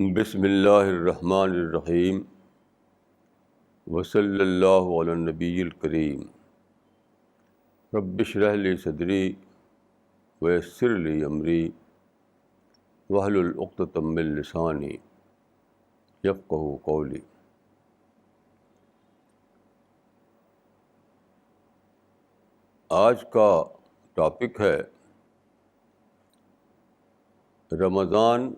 بسم اللہ الرحمن الرحیم وصلی اللہ علی النبی الکریم رب اشرح لی صدری ویسر لی امری واحلل عقدۃ من لسانی یفقہوا قولی۔ آج کا ٹاپک ہے رمضان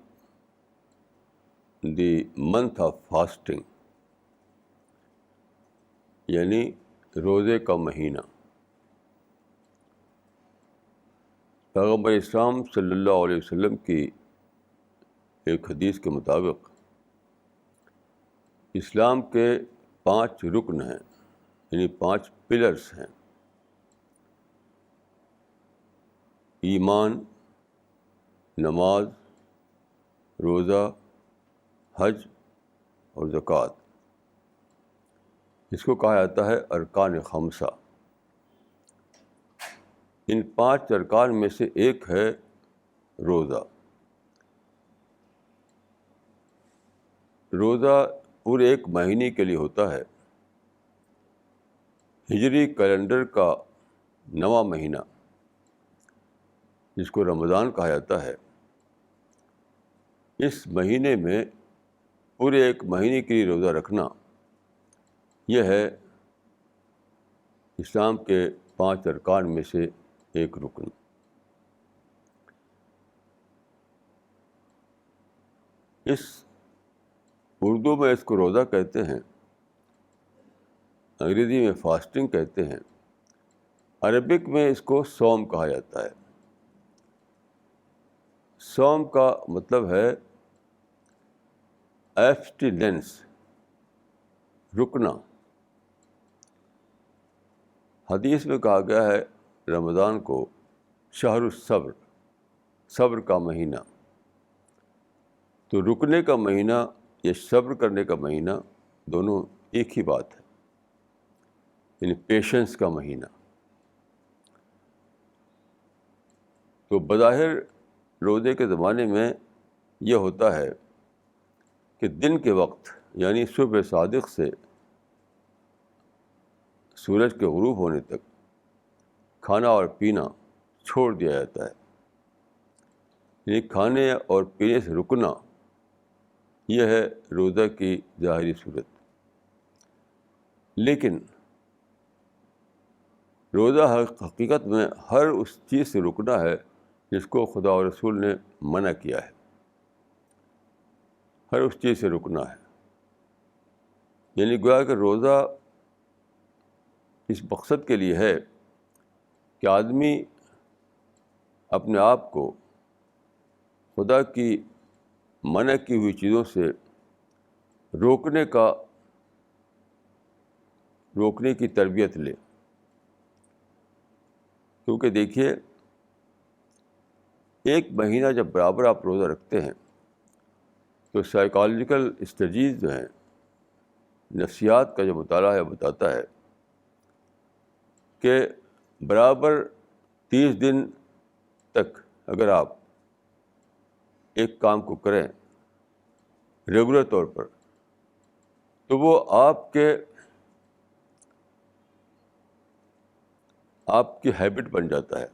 دی منتھ آف فاسٹنگ، یعنی روزے کا مہینہ۔ پیغمبر اسلام صلی اللہ علیہ وسلم کی ایک حدیث کے مطابق اسلام کے 5 رکن ہیں، یعنی 5 پلرس ہیں: ایمان، نماز، روزہ، حج اور زکوٰۃ۔ اس کو کہا جاتا ہے ارکان خمسہ۔ ان 5 ارکان میں سے ایک ہے روزہ۔ روزہ پورے ایک مہینے کے لیے ہوتا ہے۔ ہجری کیلنڈر کا 9واں مہینہ، جس کو رمضان کہا جاتا ہے، اس مہینے میں پورے ایک مہینے کے لیے روزہ رکھنا، یہ ہے اسلام کے 5 ارکان میں سے ایک رکن۔ اردو میں اس کو روزہ کہتے ہیں، انگریزی میں فاسٹنگ کہتے ہیں، عربک میں اس کو صوم کہا جاتا ہے۔ صوم کا مطلب ہے ایبسٹیننس، رکنا۔ حدیث میں کہا گیا ہے رمضان کو شہر الصبر، صبر کا مہینہ۔ تو رکنے کا مہینہ یا صبر کرنے کا مہینہ دونوں ایک ہی بات ہے، یعنی پیشنس کا مہینہ۔ تو بظاہر روزے کے زمانے میں یہ ہوتا ہے کہ دن کے وقت، یعنی صبح صادق سے سورج کے غروب ہونے تک کھانا اور پینا چھوڑ دیا جاتا ہے، یعنی کھانے اور پینے سے رکنا، یہ ہے روزہ کی ظاہری صورت۔ لیکن روزہ حقیقت میں ہر اس چیز سے رکنا ہے جس کو خدا و رسول نے منع کیا ہے۔ ہر اس چیز سے رکنا ہے، یعنی گویا کہ روزہ اس مقصد کے لیے ہے کہ آدمی اپنے آپ کو خدا کی منع کی ہوئی چیزوں سے روکنے کی تربیت لے۔ کیونکہ دیکھیے، ایک مہینہ جب برابر آپ روزہ رکھتے ہیں تو سائیکالوجیکل اسٹڈیز جو ہیں، نفسیات کا جو مطالعہ ہے، بتاتا ہے کہ برابر 30 دن تک اگر آپ ایک کام کو کریں ریگولر طور پر، تو وہ آپ کی ہیبٹ بن جاتا ہے۔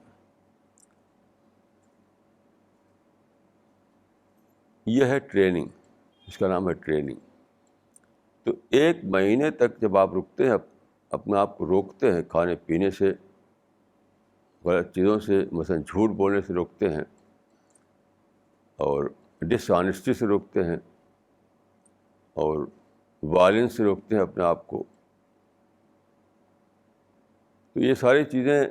یہ ہے ٹریننگ، اس کا نام ہے ٹریننگ۔ تو ایک مہینے تک جب آپ رکتے ہیں، اپنے آپ کو روکتے ہیں کھانے پینے سے، غلط چیزوں سے، مثلا جھوٹ بولنے سے روکتے ہیں، اور ڈس آنیسٹی سے روکتے ہیں، اور وائلنس سے روکتے ہیں اپنے آپ کو، تو یہ ساری چیزیں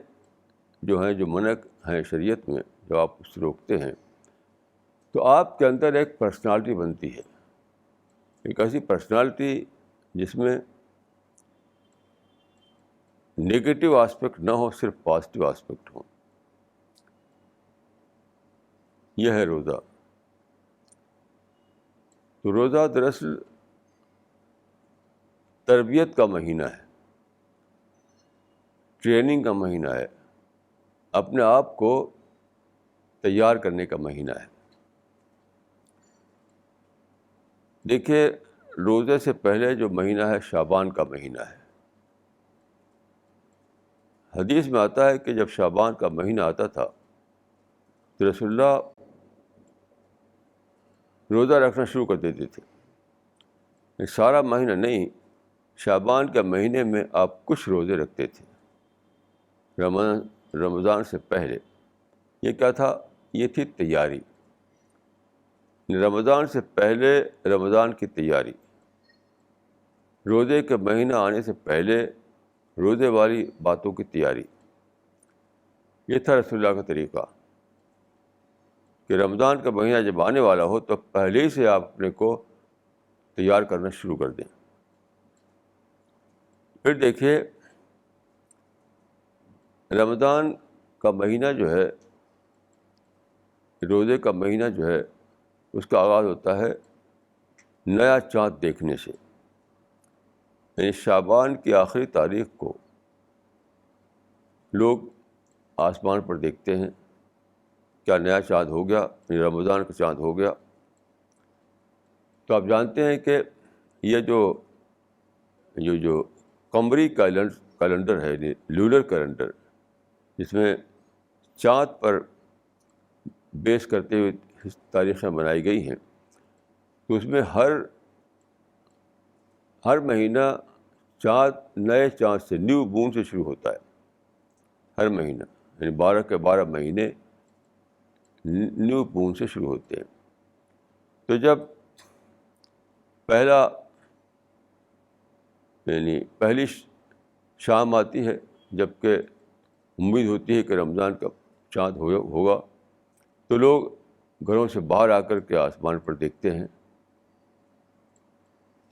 جو ہیں، جو منع ہیں شریعت میں، جب آپ اس سے روکتے ہیں تو آپ کے اندر ایک پرسنالٹی بنتی ہے، ایک ایسی پرسنالٹی جس میں نگیٹو آسپیکٹ نہ ہو، صرف پازیٹیو آسپیکٹ ہو۔ یہ ہے روزہ۔ تو روزہ دراصل تربیت کا مہینہ ہے، ٹریننگ کا مہینہ ہے، اپنے آپ کو تیار کرنے کا مہینہ ہے۔ دیکھیے روزے سے پہلے جو مہینہ ہے شعبان کا مہینہ ہے. حدیث میں آتا ہے کہ جب شعبان کا مہینہ آتا تھا تو رسول اللہ روزہ رکھنا شروع کر دیتے تھے. سارا مہینہ نہیں، شعبان کے مہینے میں آپ کچھ روزے رکھتے تھے رمضان سے پہلے. یہ کیا تھا؟ یہ تھی تیاری. رمضان سے پہلے رمضان کی تیاری، روزے کے مہینہ آنے سے پہلے روزے والی باتوں کی تیاری. یہ تھا رسول اللہ کا طریقہ کہ رمضان کا مہینہ جب آنے والا ہو تو پہلے ہی سے آپ اپنے کو تیار کرنا شروع کر دیں. پھر دیکھیے رمضان کا مہینہ جو ہے، روزے کا مہینہ جو ہے، اس کا آغاز ہوتا ہے نیا چاند دیکھنے سے. یعنی شعبان کی آخری تاریخ کو لوگ آسمان پر دیکھتے ہیں کیا نیا چاند ہو گیا، یعنی رمضان کا چاند ہو گیا. تو آپ جانتے ہیں کہ یہ جو قمری کیلنڈر ہے، یعنی لونر کیلنڈر، جس میں چاند پر بیس کرتے ہوئے تاریخیں بنائی گئی ہیں، تو اس میں ہر مہینہ چاند نئے چاند سے، نیو مون سے شروع ہوتا ہے. ہر مہینہ یعنی 12 کے 12 مہینے نیو مون سے شروع ہوتے ہیں. تو جب پہلی شام آتی ہے، جب کہ امید ہوتی ہے کہ رمضان کا چاند ہوگا، تو لوگ گھروں سے باہر آ کر کے آسمان پر دیکھتے ہیں.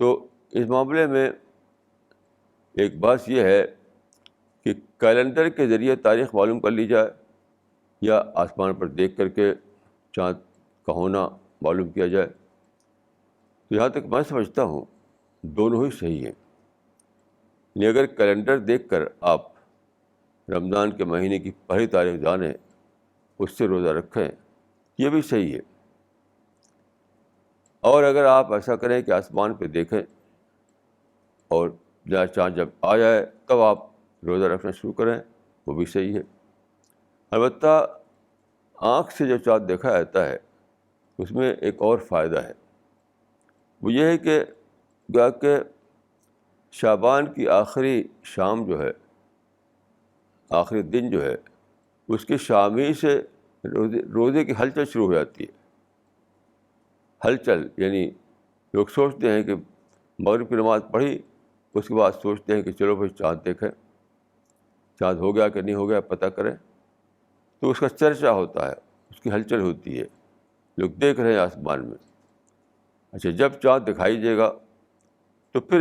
تو اس معاملے میں ایک بات یہ ہے کہ کیلنڈر کے ذریعے تاریخ معلوم کر لی جائے یا آسمان پر دیکھ کر کے چاند کا ہونا معلوم کیا جائے. تو یہاں تک میں سمجھتا ہوں دونوں ہی صحیح ہیں. یعنی اگر کیلنڈر دیکھ کر آپ رمضان کے مہینے کی پہلی تاریخ جانیں، اس سے روزہ رکھیں، یہ بھی صحیح ہے. اور اگر آپ ایسا کریں کہ آسمان پہ دیکھیں اور نیا چاند جب آ جائے تب آپ روزہ رکھنا شروع کریں، وہ بھی صحیح ہے. البتہ آنکھ سے جو چاند دیکھا جاتا ہے اس میں ایک اور فائدہ ہے. وہ یہ ہے کہ شعبان کی آخری شام جو ہے، آخری دن جو ہے، اس کی شام ہی سے روزے کی ہلچل شروع ہو جاتی ہے. ہلچل یعنی لوگ سوچتے ہیں کہ مغرب کی نماز پڑھی، اس کے بعد سوچتے ہیں کہ چلو بھائی چاند دیکھیں، چاند ہو گیا کہ نہیں ہو گیا پتہ کریں. تو اس کا چرچا ہوتا ہے، اس کی ہلچل ہوتی ہے، لوگ دیکھ رہے ہیں آسمان میں. اچھا، جب چاند دکھائی دے گا تو پھر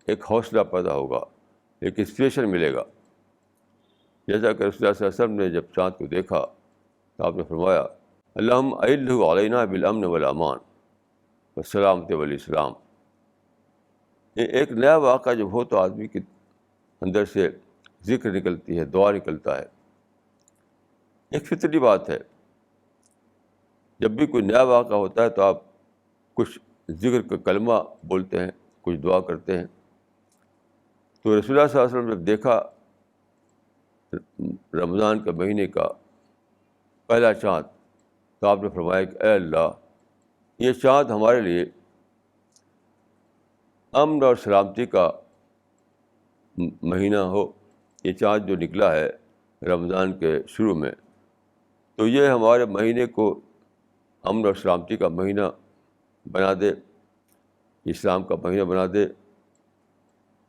ایک حوصلہ پیدا ہوگا، ایک انسپریشن ملے گا. جیسا کہ رسول اللہ صلی اللہ علیہ وسلم نے جب چاند کو دیکھا تو آپ نے فرمایا اللہم اعلہ علینا بالامن والامان والسلامۃ والاسلام. ایک نیا واقعہ جب ہو تو آدمی کے اندر سے ذکر نکلتی ہے، دعا نکلتا ہے. ایک فطری بات ہے، جب بھی کوئی نیا واقعہ ہوتا ہے تو آپ کچھ ذکر کا کلمہ بولتے ہیں، کچھ دعا کرتے ہیں. تو رسول اللہ صلی اللہ علیہ وسلم جب دیکھا رمضان کے مہینے کا پہلا چاند تو آپ نے فرمایا کہ اے اللہ، یہ چاند ہمارے لیے امن اور سلامتی کا مہینہ ہو. یہ چاند جو نکلا ہے رمضان کے شروع میں، تو یہ ہمارے مہینے کو امن اور سلامتی کا مہینہ بنا دے، اسلام کا مہینہ بنا دے.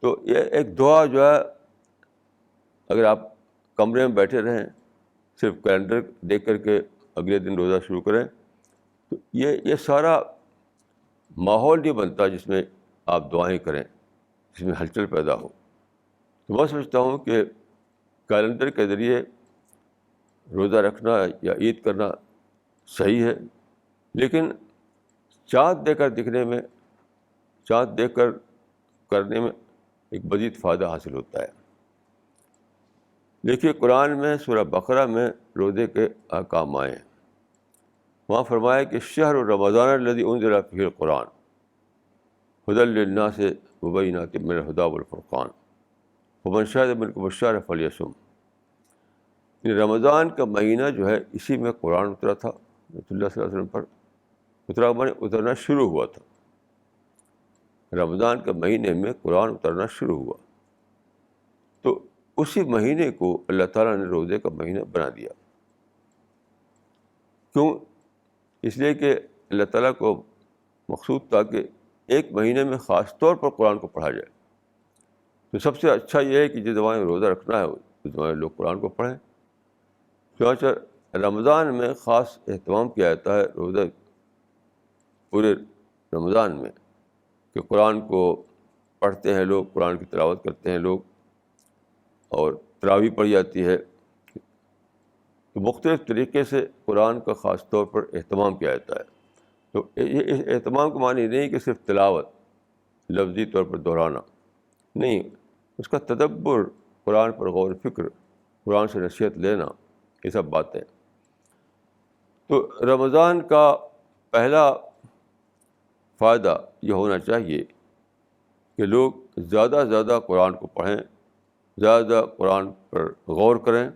تو یہ ایک دعا جو ہے، اگر آپ کمرے میں بیٹھے رہیں صرف کیلنڈر دیکھ کر کے اگلے دن روزہ شروع کریں، تو یہ سارا ماحول نہیں بنتا جس میں آپ دعائیں کریں، جس میں ہلچل پیدا ہو. تو میں سمجھتا ہوں کہ کیلنڈر کے ذریعے روزہ رکھنا یا عید کرنا صحیح ہے، لیکن چاند دیکھ کر کرنے میں ایک مزید فائدہ حاصل ہوتا ہے. دیکھیے قرآن میں سورہ بقرہ میں روزے کے احکام آئے ہیں. وہاں فرمایا کہ شہر رمضان الذی انزل فیہ القرآن، ہدی للناس وبینات من الہدی والفرقان فمن شہد منکم الشہر فلیصم. رمضان کا مہینہ جو ہے اسی میں قرآن اترا تھا رسول اللہ صلی اللہ علیہ وسلم پر. اترنا شروع ہوا تھا. رمضان کے مہینے میں قرآن اترنا شروع ہوا. تو اسی مہینے کو اللہ تعالیٰ نے روزے کا مہینہ بنا دیا. کیوں؟ اس لیے کہ اللہ تعالیٰ کو مقصود تھا کہ ایک مہینے میں خاص طور پر قرآن کو پڑھا جائے. تو سب سے اچھا یہ ہے کہ جس زمانے میں روزہ رکھنا ہے اس زمانے لوگ قرآن کو پڑھیں. چنانچہ رمضان میں خاص اہتمام کیا جاتا ہے روزہ پورے رمضان میں کہ قرآن کو پڑھتے ہیں لوگ, قرآن کی تلاوت کرتے ہیں لوگ, اور تراویح پڑھی جاتی ہے. تو مختلف طریقے سے قرآن کا خاص طور پر اہتمام کیا جاتا ہے. تو یہ اہتمام کا معنی نہیں کہ صرف تلاوت لفظی طور پر دہرانا نہیں, اس کا تدبر, قرآن پر غور و فکر, قرآن سے نصیحت لینا, یہ سب باتیں. تو رمضان کا پہلا فائدہ یہ ہونا چاہیے کہ لوگ زیادہ سے زیادہ قرآن کو پڑھیں, زیادہ زیادہ قرآن پر غور کریں,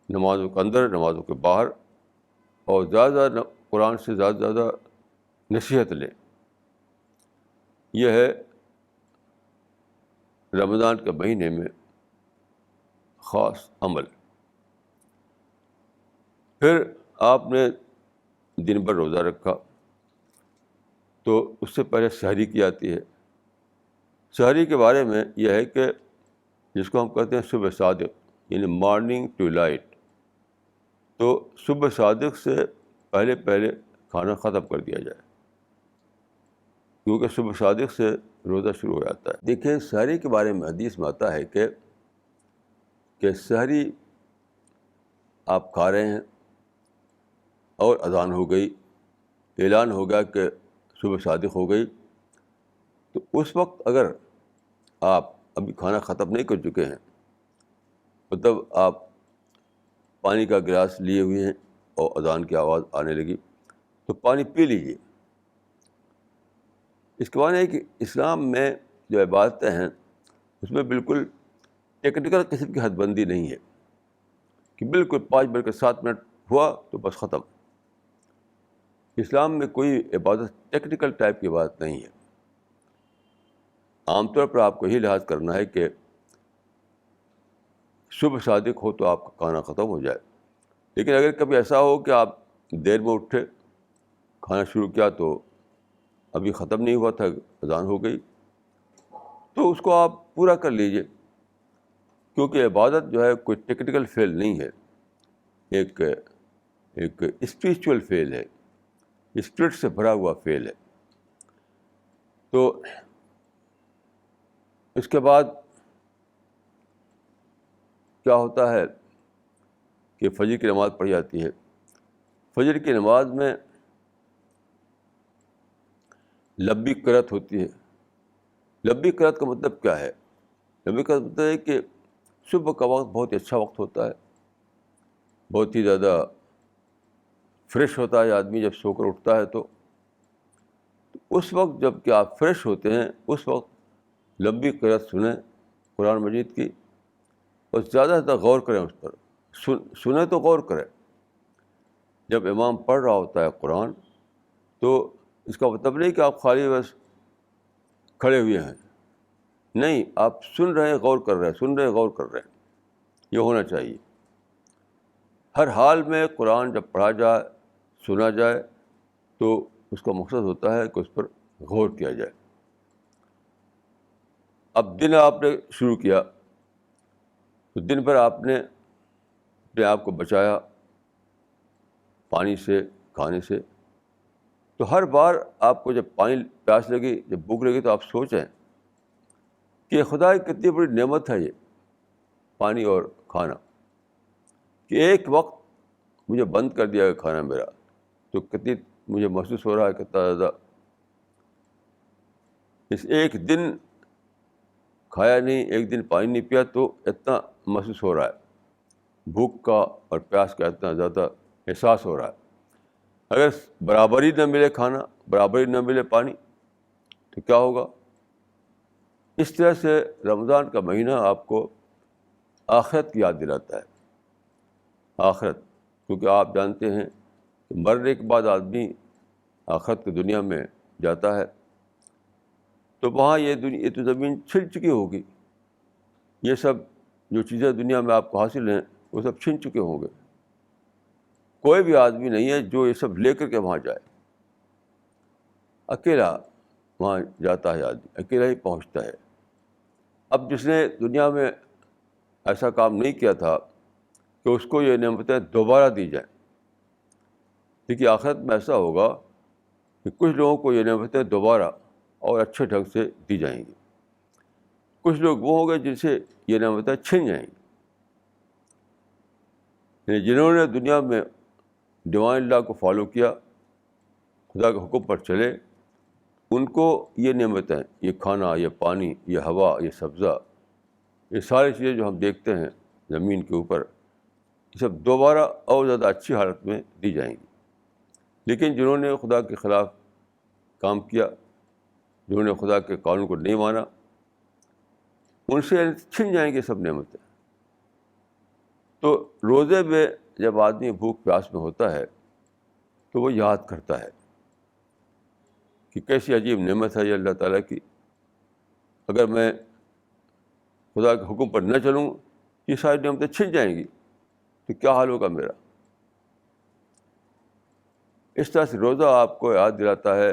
نمازوں کے اندر, نمازوں کے باہر, اور زیادہ زیادہ قرآن سے زیادہ سے زیادہ نصیحت لیں. یہ ہے رمضان کے مہینے میں خاص عمل. پھر آپ نے دن بھر روزہ رکھا تو اس سے پہلے سحری کی جاتی ہے. سحری کے بارے میں یہ ہے کہ جس کو ہم کہتے ہیں صبح صادق, یعنی مارننگ ٹو لائٹ. تو صبح صادق سے پہلے کھانا ختم کر دیا جائے, کیونکہ صبح صادق سے روزہ شروع ہو جاتا ہے. دیکھیں سحری کے بارے میں حدیث میں آتا ہے کہ سحری آپ کھا رہے ہیں اور اذان ہو گئی, اعلان ہو گیا کہ صبح صادق ہو گئی, تو اس وقت اگر آپ ابھی کھانا ختم نہیں کر چکے ہیں, مطلب آپ پانی کا گلاس لیے ہوئے ہیں اور اذان کی آواز آنے لگی, تو پانی پی لیجیے. اس کے معنی ہے کہ اسلام میں جو عبادتیں ہیں اس میں بالکل ٹیکنیکل قسم کی حد بندی نہیں ہے کہ بالکل 5 بج کے 7 منٹ ہوا تو بس ختم. اسلام میں کوئی عبادت ٹیکنیکل ٹائپ کی عبادت نہیں ہے. عام طور پر آپ کو یہی لحاظ کرنا ہے کہ صبح صادق ہو تو آپ کا کھانا ختم ہو جائے. لیکن اگر کبھی ایسا ہو کہ آپ دیر میں اٹھے, کھانا شروع کیا تو ابھی ختم نہیں ہوا تھا, اذان ہو گئی, تو اس کو آپ پورا کر لیجیے, کیونکہ عبادت جو ہے کوئی ٹیکنیکل فعل نہیں ہے, ایک اسپریچول فعل ہے, اسپرٹ سے بھرا ہوا فعل ہے. تو اس کے بعد کیا ہوتا ہے کہ فجر کی نماز پڑھی جاتی ہے. فجر کی نماز میں لبی قرأت ہوتی ہے. لبی قرأت کا مطلب کیا ہے؟ لبی قرأت مطلب ہے کہ صبح کا وقت بہت ہی اچھا وقت ہوتا ہے, بہت ہی زیادہ فریش ہوتا ہے آدمی جب سو کر اٹھتا ہے. تو اس وقت جب کہ آپ فریش ہوتے ہیں, اس وقت لمبی قرأت سنیں قرآن مجید کی, اور زیادہ سے زیادہ غور کریں اس پر. سنیں تو غور کریں. جب امام پڑھ رہا ہوتا ہے قرآن تو اس کا مطلب نہیں کہ آپ خالی بس کھڑے ہوئے ہیں, نہیں, آپ سن رہے ہیں, غور کر رہے ہیں, سن رہے ہیں, غور کر رہے ہیں. یہ ہونا چاہیے. ہر حال میں قرآن جب پڑھا جائے, سنا جائے, تو اس کا مقصد ہوتا ہے کہ اس پر غور کیا جائے. اب دن آپ نے شروع کیا تو دن بھر آپ نے اپنے آپ کو بچایا پانی سے, کھانے سے. تو ہر بار آپ کو جب پانی پیاس لگی, جب بھوک لگی, تو آپ سوچیں کہ خدا کی کتنی بڑی نعمت ہے یہ پانی اور کھانا, کہ ایک وقت مجھے بند کر دیا گیا کھانا میرا, تو کتنی مجھے محسوس ہو رہا ہے کتنا زیادہ. اس ایک دن کھایا نہیں, ایک دن پانی نہیں پیا, تو اتنا محسوس ہو رہا ہے, بھوک کا اور پیاس کا اتنا زیادہ احساس ہو رہا ہے. اگر برابری نہ ملے کھانا, برابری نہ ملے پانی, تو کیا ہوگا؟ اس طرح سے رمضان کا مہینہ آپ کو آخرت کی یاد دلاتا ہے. آخرت، کیونکہ آپ جانتے ہیں کہ مرنے کے بعد آدمی آخرت کی دنیا میں جاتا ہے تو وہاں یہ تو زمین چھن چکی ہوگی. یہ سب جو چیزیں دنیا میں آپ کو حاصل ہیں وہ سب چھن چکے ہوں گے. کوئی بھی آدمی نہیں ہے جو یہ سب لے کر کے وہاں جائے. اکیلا وہاں جاتا ہے آدمی، اکیلا ہی پہنچتا ہے. اب جس نے دنیا میں ایسا کام نہیں کیا تھا کہ اس کو یہ نعمتیں دوبارہ دی جائیں. دیکھیے آخرت میں ایسا ہوگا کہ کچھ لوگوں کو یہ نعمتیں دوبارہ اور اچھے ڈھنگ سے دی جائیں گی. کچھ لوگ وہ ہوں گے جن سے یہ نعمتیں چھن جائیں گی. یعنی جنہوں نے دنیا میں ڈیوائن لا کو فالو کیا، خدا کے حکم پر چلے، ان کو یہ نعمتیں، یہ کھانا، یہ پانی، یہ ہوا، یہ سبزہ، یہ ساری چیزیں جو ہم دیکھتے ہیں زمین کے اوپر، یہ سب دوبارہ اور زیادہ اچھی حالت میں دی جائیں گی. لیکن جنہوں نے خدا کے خلاف کام کیا، جنہوں نے خدا کے قانون کو نہیں مانا، ان سے چھن جائیں گے سب نعمتیں. تو روزے میں جب آدمی بھوک پیاس میں ہوتا ہے تو وہ یاد کرتا ہے کہ کیسی عجیب نعمت ہے یہ اللہ تعالیٰ کی. اگر میں خدا کے حکم پر نہ چلوں یہ ساری نعمتیں چھن جائیں گی تو کیا حال ہوگا میرا. اس طرح سے روزہ آپ کو یاد دلاتا ہے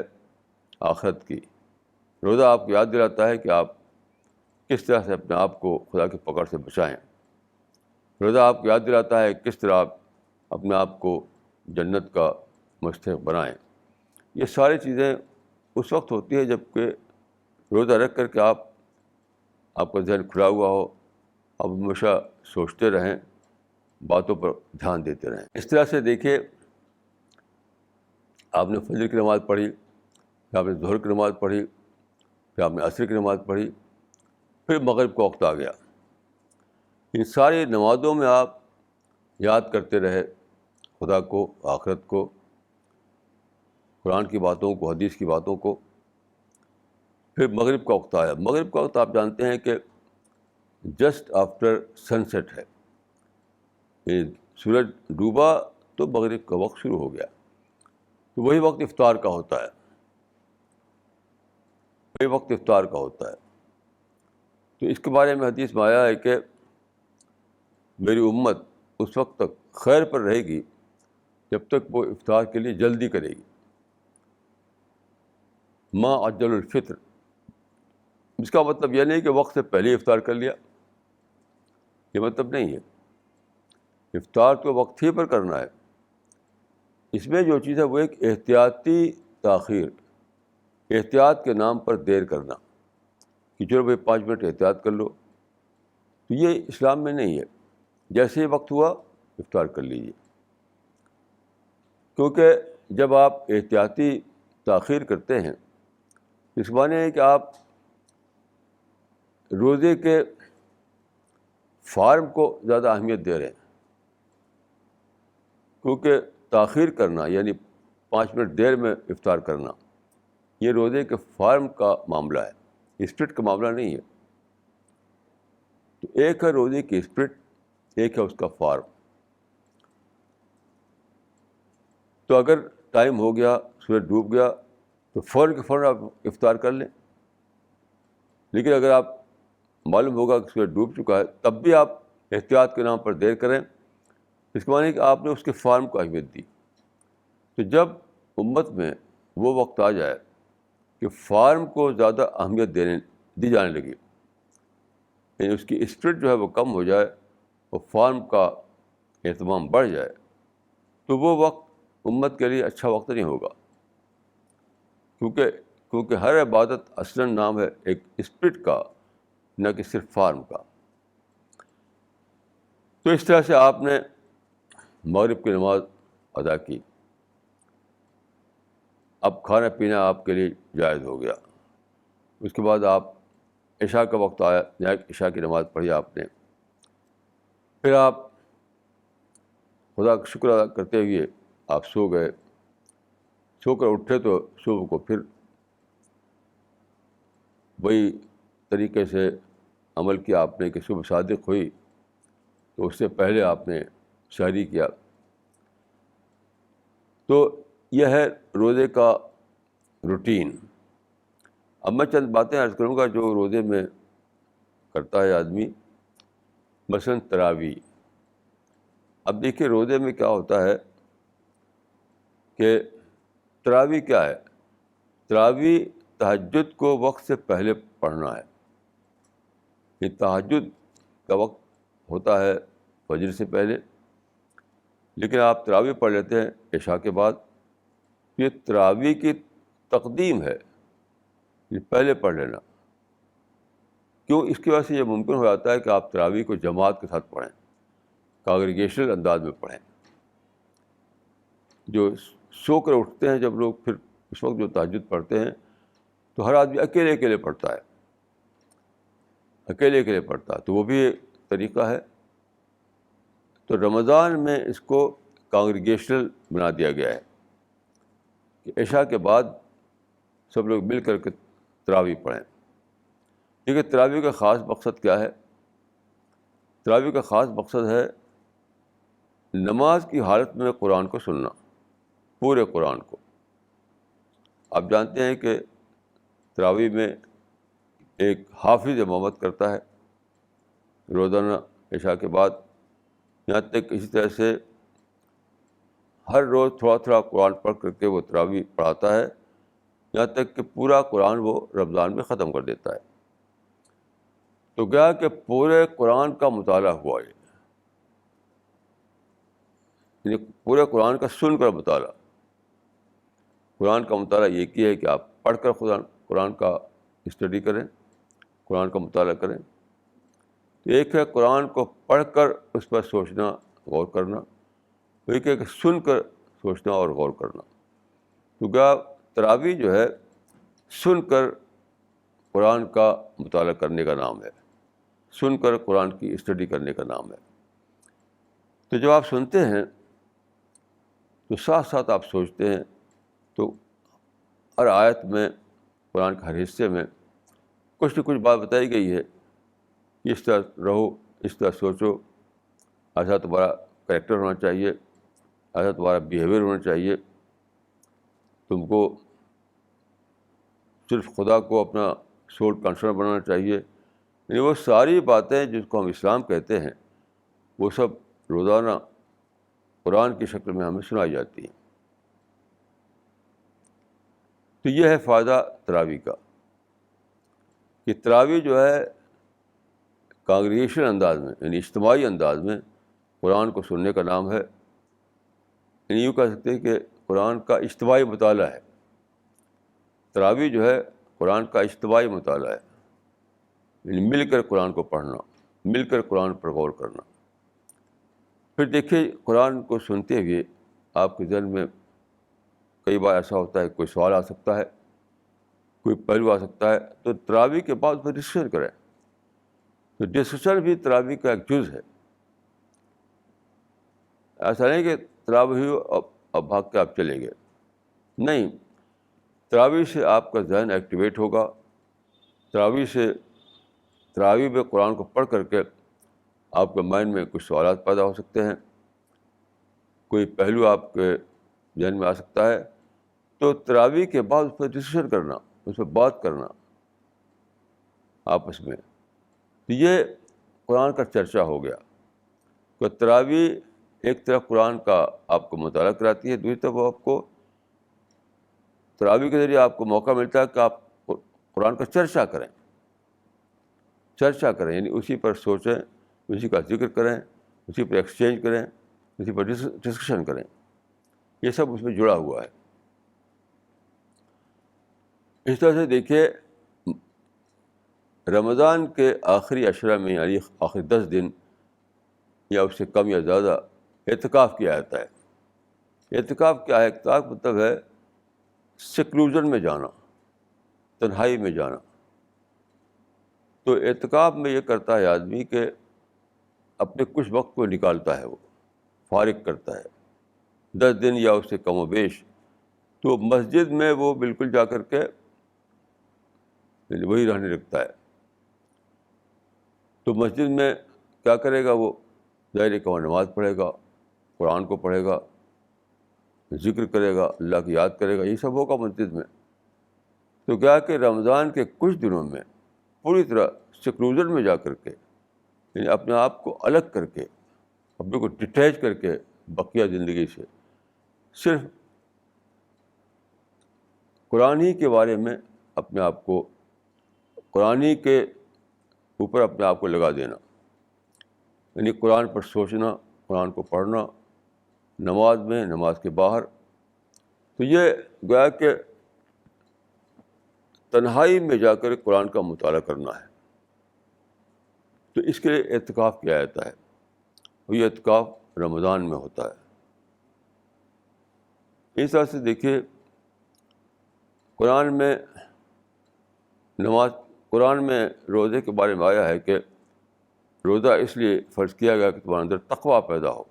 آخرت کی. روزہ آپ کو یاد دلاتا ہے کہ آپ کس طرح سے اپنے آپ کو خدا کی پکڑ سے بچائیں. روزہ آپ کو یاد دلاتا ہے کس طرح آپ اپنے آپ کو جنت کا مستحق بنائیں. یہ ساری چیزیں اس وقت ہوتی ہے جب کہ روزہ رکھ کر کے آپ کا ذہن کھلا ہوا ہو، آپ ہمیشہ سوچتے رہیں، باتوں پر دھیان دیتے رہیں. اس طرح سے دیکھیے آپ نے فجر کی نماز پڑھی، پھر آپ نے ظہر کی نماز پڑھی، پھر آپ نے عصر کی نماز پڑھی، پھر مغرب کا وقت آ گیا. ان ساری نمازوں میں آپ یاد کرتے رہے خدا کو، آخرت کو، قرآن کی باتوں کو، حدیث کی باتوں کو. پھر مغرب کا وقت آیا. مغرب کا وقت آپ جانتے ہیں کہ جسٹ آفٹر سن سیٹ ہے. یہ سورج ڈوبا تو مغرب کا وقت شروع ہو گیا. تو وہی وقت افطار کا ہوتا ہے، وہی وقت افطار کا ہوتا ہے. تو اس کے بارے میں حدیث میں آیا ہے کہ میری امت اس وقت تک خیر پر رہے گی جب تک وہ افطار کے لیے جلدی کرے گی. ما عجل الفطر، اس کا مطلب یہ نہیں کہ وقت سے پہلے افطار کر لیا، یہ مطلب نہیں ہے. افطار تو وقت ہی پر کرنا ہے. اس میں جو چیز ہے وہ ایک احتیاطی تاخیر، احتیاط کے نام پر دیر کرنا کہ چلو بھائی 5 منٹ احتیاط کر لو، تو یہ اسلام میں نہیں ہے. جیسے ہی وقت ہوا افطار کر لیجیے. کیونکہ جب آپ احتیاطی تاخیر کرتے ہیں اس معنی ہے کہ آپ روزے کے فارم کو زیادہ اہمیت دے رہے ہیں. کیونکہ تاخیر کرنا یعنی 5 منٹ دیر میں افطار کرنا یہ روزے کے فارم کا معاملہ ہے، اسپرٹ کا معاملہ نہیں ہے. تو ایک ہے روزے کی اسپرٹ، ایک ہے اس کا فارم. تو اگر ٹائم ہو گیا، سورج ڈوب گیا تو فوراً کے فوراً آپ افطار کر لیں. لیکن اگر آپ معلوم ہوگا کہ سورج ڈوب چکا ہے تب بھی آپ احتیاط کے نام پر دیر کریں، اس کے معنی کہ آپ نے اس کے فارم کو اہمیت دی. تو جب امت میں وہ وقت آ جائے کہ فارم کو زیادہ اہمیت دی جانے لگی، یعنی اس کی اسپرٹ جو ہے وہ کم ہو جائے اور فارم کا اہتمام بڑھ جائے، تو وہ وقت امت کے لیے اچھا وقت نہیں ہوگا. کیونکہ ہر عبادت اصلاً نام ہے ایک اسپرٹ کا، نہ کہ صرف فارم کا. تو اس طرح سے آپ نے مغرب کی نماز ادا کی. اب کھانا پینا آپ کے لیے جائز ہو گیا. اس کے بعد آپ عشاء کا وقت آیا، عشاء کی نماز پڑھی آپ نے. پھر آپ خدا کا شکر ادا کرتے ہوئے آپ سو گئے. سو کر اٹھے تو صبح کو پھر وہی طریقے سے عمل کیا آپ نے کہ صبح صادق ہوئی تو اس سے پہلے آپ نے سحری کیا. تو یہ ہے روزے کا روٹین. اب میں چند باتیں عرض کروں گا جو روزے میں کرتا ہے آدمی. مثلاً تراویح. اب دیکھیے روزے میں کیا ہوتا ہے کہ تراویح کیا ہے؟ تراویح تہجد کو وقت سے پہلے پڑھنا ہے. یہ تہجد کا وقت ہوتا ہے فجر سے پہلے، لیکن آپ تراویح پڑھ لیتے ہیں عشاء کے بعد. یہ تراویح کی تقدیم ہے، یہ پہلے پڑھ لینا. کیوں؟ اس کی وجہ سے یہ ممکن ہو جاتا ہے کہ آپ تراویح کو جماعت کے ساتھ پڑھیں، کانگریگیشنل انداز میں پڑھیں. جو سو کر اٹھتے ہیں جب لوگ، پھر اس وقت جو تہجد پڑھتے ہیں تو ہر آدمی اکیلے اکیلے پڑھتا ہے، اکیلے اکیلے پڑھتا ہے، تو وہ بھی ایک طریقہ ہے. تو رمضان میں اس کو کانگریگیشنل بنا دیا گیا ہے کہ عشاء کے بعد سب لوگ مل کر کے تراویح پڑھیں. دیکھیے تراویح کا خاص مقصد کیا ہے؟ تراویح کا خاص مقصد ہے نماز کی حالت میں قرآن کو سننا، پورے قرآن کو. آپ جانتے ہیں کہ تراویح میں ایک حافظ امامت کرتا ہے روزانہ عشاء کے بعد. یہاں تک اسی طرح سے ہر روز تھوڑا تھوڑا قرآن پڑھ کر کے وہ تراویح پڑھاتا ہے، یہاں تک کہ پورا قرآن وہ رمضان میں ختم کر دیتا ہے. تو گیا کہ پورے قرآن کا مطالعہ ہوا. یہ یعنی پورے قرآن کا سن کر مطالعہ. قرآن کا مطالعہ یہ کیا ہے کہ آپ پڑھ کر قرآن کا اسٹڈی کریں، قرآن کا مطالعہ کریں. تو ایک ہے قرآن کو پڑھ کر اس پر سوچنا، غور کرنا. ایک ہے کہ سن کر سوچنا اور غور کرنا. تو کیا تراویح جو ہے سن کر قرآن کا مطالعہ کرنے کا نام ہے، سن کر قرآن کی اسٹڈی کرنے کا نام ہے. تو جب آپ سنتے ہیں تو ساتھ ساتھ آپ سوچتے ہیں. تو ہر آیت میں، قرآن کے ہر حصے میں کچھ نہ کچھ بات بتائی گئی ہے کہ اس طرح رہو، اس طرح سوچو، ایسا تمہارا کریکٹر ہونا چاہیے، ایسا تمہارا بیہیویئر ہونا چاہیے. تم کو صرف خدا کو اپنا سول کنسرن بنانا چاہیے. یعنی وہ ساری باتیں جس کو ہم اسلام کہتے ہیں وہ سب روزانہ قرآن کی شکل میں ہمیں سنائی جاتی ہیں. تو یہ ہے فائدہ تراویح کا کہ تراویح جو ہے کانگریگیشن انداز میں، یعنی اجتماعی انداز میں قرآن کو سننے کا نام ہے. یعنی یوں کہہ سکتے ہیں کہ قرآن کا اجتماعی مطالعہ ہے. تراویح جو ہے قرآن کا اجتماعی مطالعہ ہے، یعنی مل کر قرآن کو پڑھنا، مل کر قرآن پر غور کرنا. پھر دیکھیے قرآن کو سنتے ہوئے آپ کے ذہن میں کئی بار ایسا ہوتا ہے کوئی سوال آ سکتا ہے، کوئی پہلو آ سکتا ہے. تو تراویح کے بعد پھر ڈسکشن کریں. تو ڈسکشن بھی تراویح کا ایک جز ہے. ایسا نہیں کہ تراویح اب بھاگ کے آپ چلے گئے، نہیں. تراویح سے آپ کا ذہن ایکٹیویٹ ہوگا. تراویح میں قرآن کو پڑھ کر کے آپ کے مائنڈ میں کچھ سوالات پیدا ہو سکتے ہیں، کوئی پہلو آپ کے ذہن میں آ سکتا ہے. تو تراویح کے بعد اس پر ڈسکشن کرنا، اس پہ بات کرنا آپس میں. تو یہ قرآن کا چرچا ہو گیا. تو تراویح ایک طرف قرآن کا آپ کو مطالعہ کراتی ہے، دوسری طرف آپ کو تراویح کے ذریعے آپ کو موقع ملتا ہے کہ آپ قرآن کا چرچا کریں. یعنی اسی پر سوچیں، اسی کا ذکر کریں، اسی پر ایکسچینج کریں، اسی پر ڈسکشن کریں. یہ سب اس میں جڑا ہوا ہے. اس طرح سے دیکھیے رمضان کے آخری عشرہ میں، یعنی آخری 10 دن یا اس سے کم یا زیادہ اعتکاف کیا جاتا ہے. اعتکاف کیا ہے؟ اعتکاف مطلب ہے سیکلوژن میں جانا، تنہائی میں جانا. تو اعتکاف میں یہ کرتا ہے آدمی کہ اپنے کچھ وقت کو نکالتا ہے، وہ فارغ کرتا ہے 10 دن یا اس سے کم و بیش. تو مسجد میں وہ بالکل جا کر کے یعنی وہی رہنے لگتا ہے. تو مسجد میں کیا کرے گا وہ؟ ظاہر ہے کہ وہ نماز پڑھے گا، قرآن کو پڑھے گا، ذکر کرے گا، اللہ کی یاد کرے گا، یہ سب ہوگا مسجد میں. تو کیا کہ رمضان کے کچھ دنوں میں پوری طرح سیکولر میں جا کر کے، یعنی اپنے آپ کو الگ کر کے، اپنے کو ڈٹیچ کر کے بقیہ زندگی سے صرف قرآن ہی کے بارے میں اپنے آپ کو، قرآن ہی کے اوپر اپنے آپ کو لگا دینا، یعنی قرآن پر سوچنا، قرآن کو پڑھنا، نماز میں، نماز کے باہر. تو یہ گویا کہ تنہائی میں جا کر قرآن کا مطالعہ کرنا ہے. تو اس کے لیے اعتکاف کیا جاتا ہے، اور یہ اعتکاف رمضان میں ہوتا ہے. اس طرح سے دیکھیے قرآن میں قرآن میں روزے کے بارے میں آیا ہے کہ روزہ اس لیے فرض کیا گیا کہ تمہارے اندر تقویٰ پیدا ہو.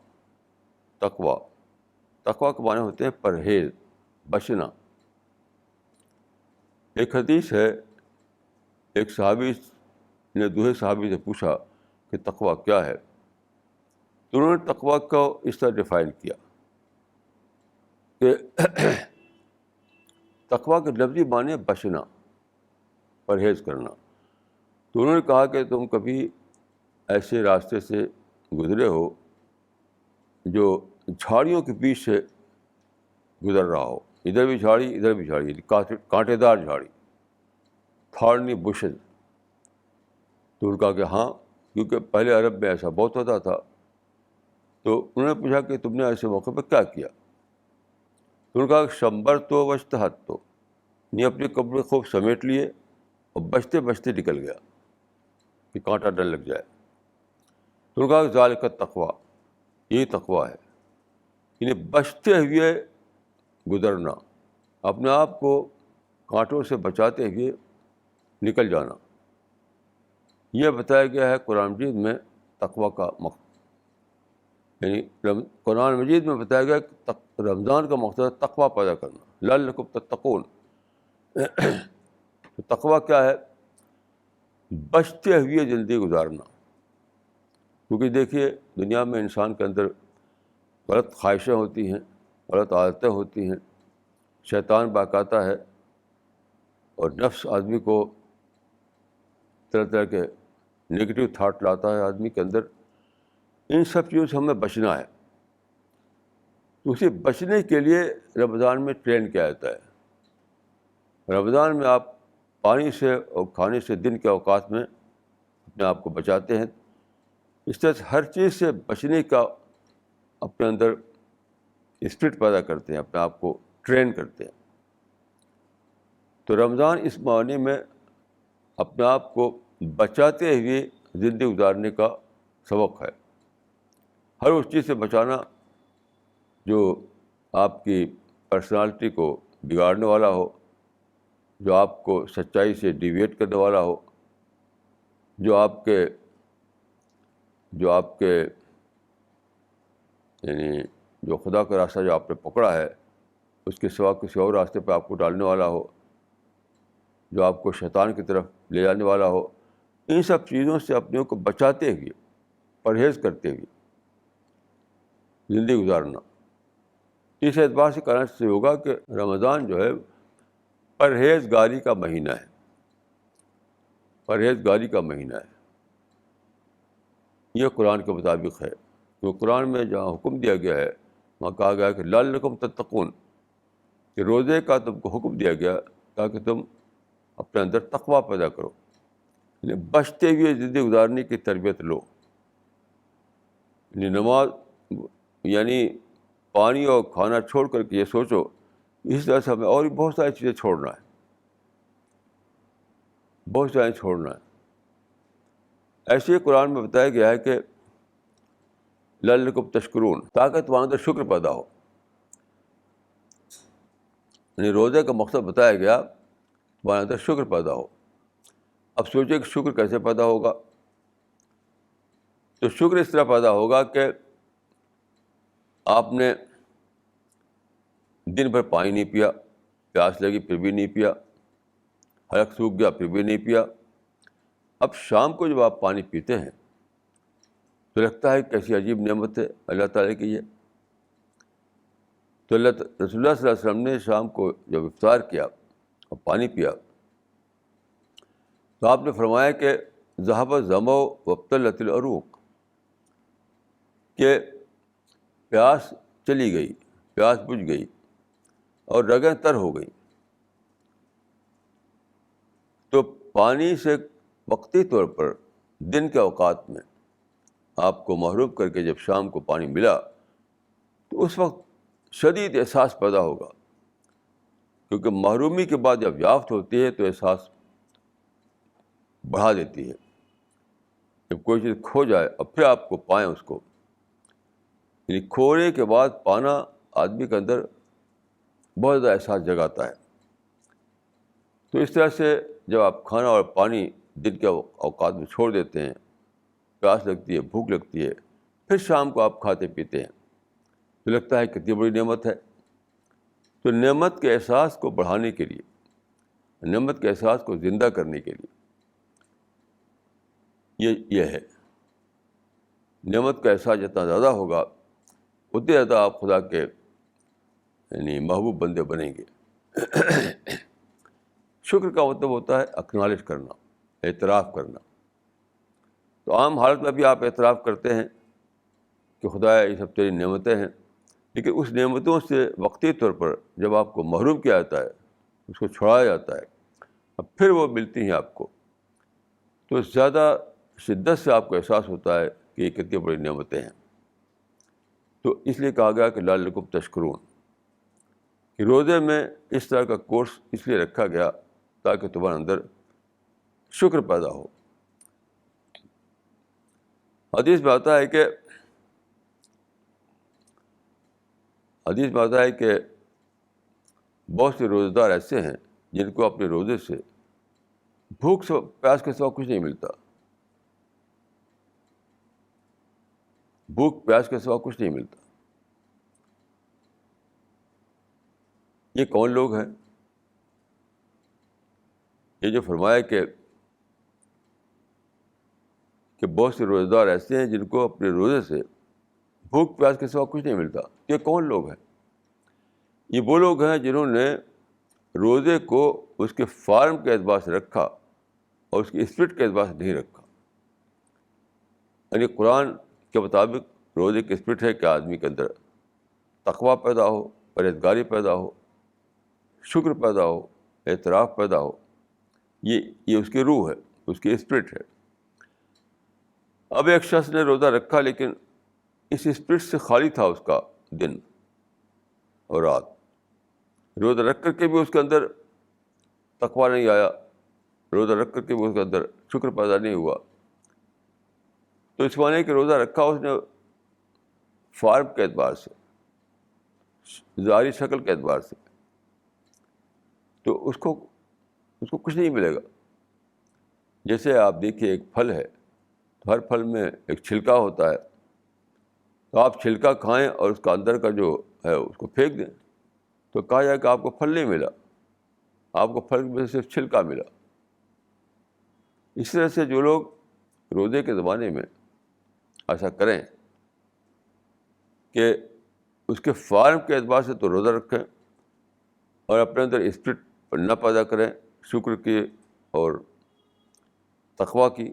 تقویٰ کے معنی ہوتے ہیں پرہیز، بچنا. ایک حدیث ہے، ایک صحابی نے دوسرے صحابی سے پوچھا کہ تقویٰ کیا ہے؟ تو انہوں نے تقویٰ کو اس طرح ڈیفائن کیا کہ تقویٰ کے لفظی معنی بچنا، پرہیز کرنا. تو انہوں نے کہا کہ تم کبھی ایسے راستے سے گزرے ہو جو جھاڑیوں کے بیچ سے گزر رہا ہو، ادھر بھی جھاڑی ادھر بھی جھاڑی، کانٹے دار جھاڑی، تھارنی بشز. تو انہوں نے کہا کہ ہاں، کیونکہ پہلے عرب میں ایسا بہت ہوتا تھا. تو انہوں نے پوچھا کہ تم نے ایسے موقع پہ کیا کیا؟ تو انہوں نے کہا کہ شمبر تو وجتہد تو، نہیں اپنے کپڑے خوب سمیٹ لیے اور بچتے بچتے نکل گیا کہ کانٹا ڈر لگ جائے. تو انہوں نے کہا کہ ذالک تقویٰ، یہی تقویٰ ہے، یعنی بچتے ہوئے گزرنا، اپنے آپ کو کانٹوں سے بچاتے ہوئے نکل جانا. یہ بتایا گیا ہے قرآن مجید میں تقویٰ کا مقصد، یعنی قرآن مجید میں بتایا گیا کہ رمضان کا مقصد ہے تقویٰ پیدا کرنا، لعلکم تتقون. تو تقویٰ کیا ہے؟ بچتے ہوئے زندگی گزارنا. کیونکہ دیکھیے دنیا میں انسان کے اندر غلط خواہشیں ہوتی ہیں، غلط عادتیں ہوتی ہیں، شیطان بہکاتا ہے، اور نفس آدمی کو طرح طرح کے نگیٹو تھاٹ لاتا ہے آدمی کے اندر. ان سب چیزوں سے ہمیں بچنا ہے. تو اسے بچنے کے لیے رمضان میں ٹرین کیا جاتا ہے. رمضان میں آپ پانی سے اور کھانے سے دن کے اوقات میں اپنے آپ کو بچاتے ہیں. اس طرح سے ہر چیز سے بچنے کا اپنے اندر اسپرٹ پیدا کرتے ہیں، اپنے آپ کو ٹرین کرتے ہیں. تو رمضان اس معنی میں اپنے آپ کو بچاتے ہوئے زندگی گزارنے کا سبق ہے. ہر اس چیز سے بچانا جو آپ کی پرسنالٹی کو بگاڑنے والا ہو، جو آپ کو سچائی سے ڈیویٹ کرنے والا ہو، جو آپ کے یعنی جو خدا کا راستہ جو آپ نے پکڑا ہے اس کے سوا کسی اور راستے پہ آپ کو ڈالنے والا ہو، جو آپ کو شیطان کی طرف لے جانے والا ہو. ان سب چیزوں سے اپنے کو بچاتے ہوئے، پرہیز کرتے ہوئے زندگی گزارنا. اس اعتبار سے کہنا سے ہوگا کہ رمضان جو ہے پرہیزگاری کا مہینہ ہے، پرہیزگاری کا مہینہ ہے. یہ قرآن کے مطابق ہے. تو قرآن میں جہاں حکم دیا گیا ہے وہاں کہا گیا کہ لعلکم تتقون، کہ روزے کا تم کو حکم دیا گیا تاکہ تم اپنے اندر تقویٰ پیدا کرو، یعنی بچتے ہوئے زندگی گزارنے کی تربیت لو. یعنی نماز، یعنی پانی اور کھانا چھوڑ کر کے یہ سوچو اس طرح سے ہمیں اور بھی بہت ساری چیزیں چھوڑنا ہے، بہت ساری چھوڑنا ہے. ایسے ہی قرآن میں بتایا گیا ہے کہ لعلکم تشکرون، تاکہ تمہارے اندر شکر پیدا ہو. یعنی روزے کا مقصد بتایا گیا تمہارے اندر شکر پیدا ہو. اب سوچیں کہ شکر کیسے پیدا ہوگا؟ تو شکر اس طرح پیدا ہوگا کہ آپ نے دن بھر پانی نہیں پیا، پیاس لگی پھر بھی نہیں پیا، حلق سوکھ گیا پھر بھی نہیں پیا. اب شام کو جب آپ پانی پیتے ہیں تو لگتا ہے کیسی عجیب نعمت ہے اللہ تعالیٰ کی یہ. تو رسول اللہ صلی اللہ علیہ وسلم نے شام کو جب افطار کیا اور پانی پیا تو آپ نے فرمایا کہ ذهب الظمأ وابتلت العروق، کہ پیاس چلی گئی، پیاس بجھ گئی اور رگیں تر ہو گئی. تو پانی سے وقتی طور پر دن کے اوقات میں آپ کو محروم کر کے جب شام کو پانی ملا تو اس وقت شدید احساس پیدا ہوگا، کیونکہ محرومی کے بعد جب یافت ہوتی ہے تو احساس بڑھا دیتی ہے. جب کوئی چیز کھو جائے اور پھر آپ کو پائیں اس کو، یعنی کھونے کے بعد پانا آدمی کے اندر بہت زیادہ احساس جگاتا ہے. تو اس طرح سے جب آپ کھانا اور پانی دن کے اوقات میں چھوڑ دیتے ہیں، پیاس لگتی ہے، بھوک لگتی ہے، پھر شام کو آپ کھاتے پیتے ہیں تو لگتا ہے کتنی بڑی نعمت ہے. تو نعمت کے احساس کو بڑھانے کے لیے، نعمت کے احساس کو زندہ کرنے کے لیے یہ ہے. نعمت کا احساس جتنا زیادہ ہوگا اتنے زیادہ آپ خدا کے یعنی محبوب بندے بنیں گے. شکر کا مطلب ہوتا ہے اکنالج کرنا، اعتراف کرنا. تو عام حالت میں بھی آپ اعتراف کرتے ہیں کہ خدا یہ سب تیری نعمتیں ہیں، لیکن اس نعمتوں سے وقتی طور پر جب آپ کو محروم کیا جاتا ہے، اس کو چھوڑایا جاتا ہے، اب پھر وہ ملتی ہیں آپ کو، تو زیادہ شدت سے آپ کو احساس ہوتا ہے کہ یہ کتنی بڑی نعمتیں ہیں. تو اس لیے کہا گیا کہ لعلکم تشکرون، کہ روزے میں اس طرح کا کورس اس لیے رکھا گیا تاکہ تمہارے اندر شکر پیدا ہو. حدیث میں آتا ہے کہ بہت سے روزہ دار ایسے ہیں جن کو اپنے روزے سے بھوک سے پیاس کے سوا کچھ نہیں ملتا، بھوک پیاس کے سوا کچھ نہیں ملتا. یہ کون لوگ ہیں؟ یہ جو فرمایا کہ بہت سے روزہ دار ایسے ہیں جن کو اپنے روزے سے بھوک پیاس کے سوا کچھ نہیں ملتا. یہ کون لوگ ہیں؟ یہ وہ لوگ ہیں جنہوں نے روزے کو اس کے فارم کے اعتبار سے رکھا اور اس کی اسپرٹ کے اعتبار سے نہیں رکھا. یعنی قرآن کے مطابق روزے کی اسپرٹ ہے کہ آدمی کے اندر تقویٰ پیدا ہو، پرہیزگاری پیدا ہو، شکر پیدا ہو، اعتراف پیدا ہو. یہ اس کی روح ہے، اس کی اسپرٹ ہے. اب ایک شخص نے روزہ رکھا لیکن اس اسپرٹ سے خالی تھا اس کا دن اور رات. روزہ رکھ کر کے بھی اس کے اندر تقویٰ نہیں آیا، روزہ رکھ کر کے بھی اس کے اندر شکر پیدا نہیں ہوا. تو اس معنی کہ روزہ رکھا اس نے فارم کے اعتبار سے، ظاہری شکل کے اعتبار سے، تو اس کو کچھ نہیں ملے گا. جیسے آپ دیکھیے ایک پھل ہے تو ہر پھل میں ایک چھلکا ہوتا ہے، تو آپ چھلکا کھائیں اور اس کا اندر کا جو ہے اس کو پھینک دیں تو کہا جائے کہ آپ کو پھل نہیں ملا، آپ کو پھل میں صرف چھلکا ملا. اس طرح سے جو لوگ روزے کے زمانے میں ایسا کریں کہ اس کے فارم کے اعتبار سے تو روزہ رکھیں اور اپنے اندر اسپرٹ نہ پیدا کریں شکر کی اور تقویٰ کی،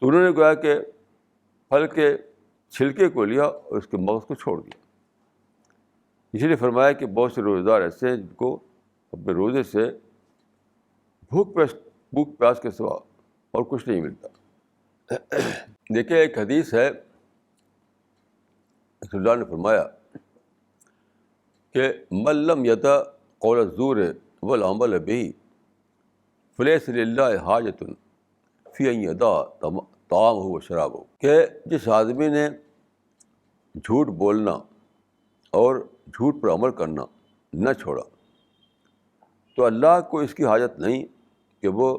تو انہوں نے کہا کہ پھل کے چھلکے کو لیا اور اس کے مغز کو چھوڑ دیا. اسی لیے فرمایا کہ بہت سے روزہ دار ایسے ہیں جن کو اپنے روزے سے بھوک پیاس کے سوا اور کچھ نہیں ملتا. دیکھیں ایک حدیث ہے، رسول اللہ نے فرمایا کہ من لم یدع قول الزور والعمل به فلیس للہ حاجۃ فی ان یدع طعامہ وشرابہ، کہ جس آدمی نے جھوٹ بولنا اور جھوٹ پر عمل کرنا نہ چھوڑا تو اللہ کو اس کی حاجت نہیں کہ وہ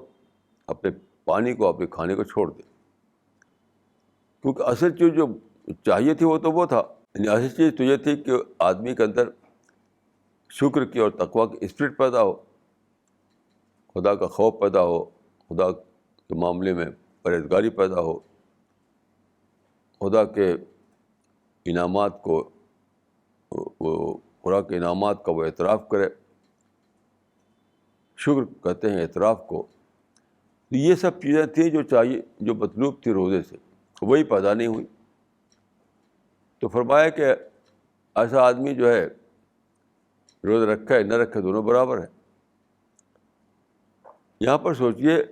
اپنے پانی کو، اپنے کھانے کو چھوڑ دے. کیونکہ اصل چیز جو چاہیے تھی وہ تھا، یعنی اصل چیز تو یہ تھی کہ آدمی کے اندر شکر کی اور تقویٰ کی اسپرٹ پیدا ہو، خدا کا خوف پیدا ہو، خدا کے معاملے میں پرہیزگاری پیدا ہو، خدا کے انعامات کو خدا کے انعامات کا وہ اعتراف کرے. شکر کہتے ہیں اعتراف کو. یہ سب چیزیں تھیں جو چاہیے، جو مطلوب تھی روزے سے، وہی پیدا نہیں ہوئی. تو فرمایا کہ ایسا آدمی جو ہے روزہ رکھے نہ رکھے دونوں برابر ہیں. یہاں پر سوچئے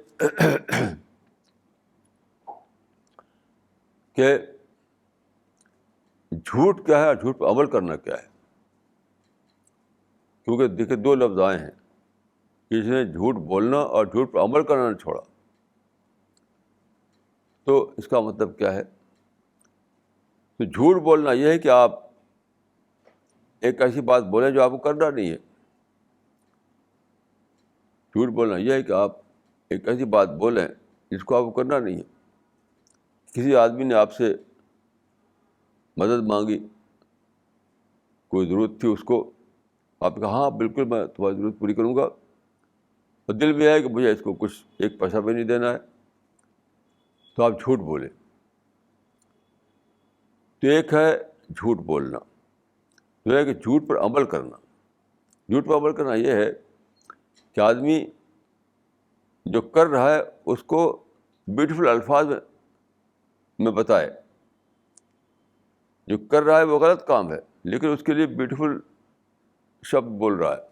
کہ جھوٹ کیا ہے اور جھوٹ پہ عمل کرنا کیا ہے. کیونکہ دیکھیں دو لفظ آئے ہیں، کسی نے جھوٹ بولنا اور جھوٹ پہ عمل کرنا نہیں چھوڑا. تو اس کا مطلب کیا ہے؟ تو جھوٹ بولنا یہ ہے کہ آپ ایک ایسی بات بولیں جو آپ کو کرنا نہیں ہے. جھوٹ بولنا یہ ہے کہ آپ ایک ایسی بات بولیں جس کو آپ کو کرنا نہیں ہے. کسی آدمی نے آپ سے مدد مانگی، کوئی ضرورت تھی اس کو، آپ نے کہا ہاں بالکل میں تمہاری ضرورت پوری کروں گا، اور دل میں ہے کہ مجھے اس کو کچھ ایک پیسہ بھی نہیں دینا ہے، تو آپ جھوٹ بولے. تو ایک ہے جھوٹ بولنا، جو ہے کہ جھوٹ پر عمل کرنا. جھوٹ پر عمل کرنا یہ ہے کہ آدمی جو کر رہا ہے اس کو بیوٹیفل الفاظ میں بتائے. جو کر رہا ہے وہ غلط کام ہے، لیکن اس کے لیے بیوٹیفل شبد بول رہا ہے.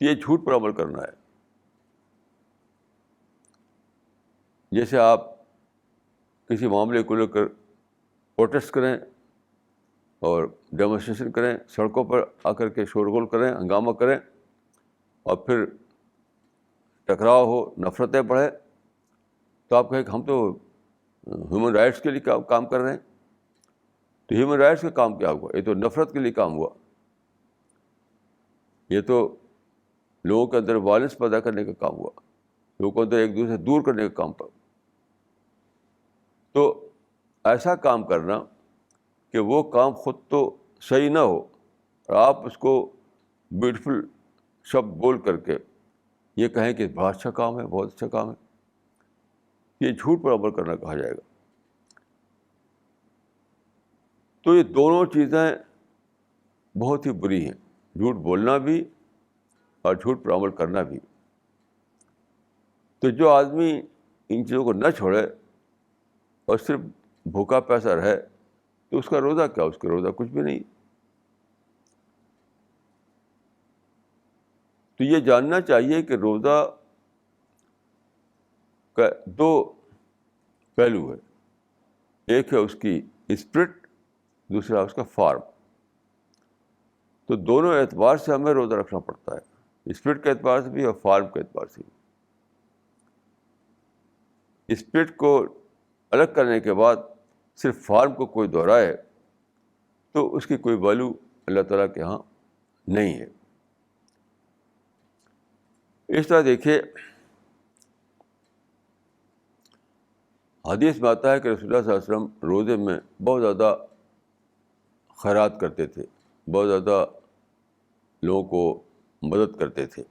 یہ جھوٹ پر عمل کرنا ہے. جیسے آپ کسی معاملے کو لے کر پروٹیسٹ کریں اور ڈیمونسٹریشن کریں، سڑکوں پر آ کر کے شورغل کریں، ہنگامہ کریں، اور پھر ٹکراؤ ہو، نفرتیں بڑھیں، تو آپ کہیں کہ ہم تو ہیومن رائٹس کے لیے کام کر رہے ہیں. تو ہیومن رائٹس کا کام کیا ہوا؟ یہ تو نفرت کے لیے کام ہوا. یہ تو لوگوں کے اندر وائلنس پیدا کرنے کا کام ہوا، لوگوں کو اندر ایک دوسرے سے دور کرنے کا کام پر. تو ایسا کام کرنا کہ وہ کام خود تو صحیح نہ ہو اور آپ اس کو بیوٹیفل شبد بول کر کے یہ کہیں کہ بہت اچھا کام ہے، بہت اچھا کام ہے، یہ جھوٹ پر عمل کرنا کہا جائے گا. تو یہ دونوں چیزیں بہت ہی بری ہیں، جھوٹ بولنا بھی اور جھوٹ پر عمل کرنا بھی. تو جو آدمی ان چیزوں کو نہ چھوڑے اور صرف بھوکا پیاسا رہے تو اس کا روزہ کیا؟ اس کا روزہ کچھ بھی نہیں. تو یہ جاننا چاہیے کہ روزہ کا دو پہلو ہے، ایک ہے اس کی اسپرٹ، دوسرا اس کا فارم. تو دونوں اعتبار سے ہمیں روزہ رکھنا پڑتا ہے، اسپرٹ کے اعتبار سے بھی اور فارم کے اعتبار سے بھی. اسپرٹ کو الگ کرنے کے بعد صرف فارم کو کوئی دہرائے تو اس کی کوئی ویلیو اللہ تعالیٰ کے ہاں نہیں ہے. اس طرح دیکھیے حدیث میں آتا ہے کہ رسول اللہ صلی اللہ علیہ وسلم روزے میں بہت زیادہ خیرات کرتے تھے، بہت زیادہ لوگوں کو مدد کرتے تھے.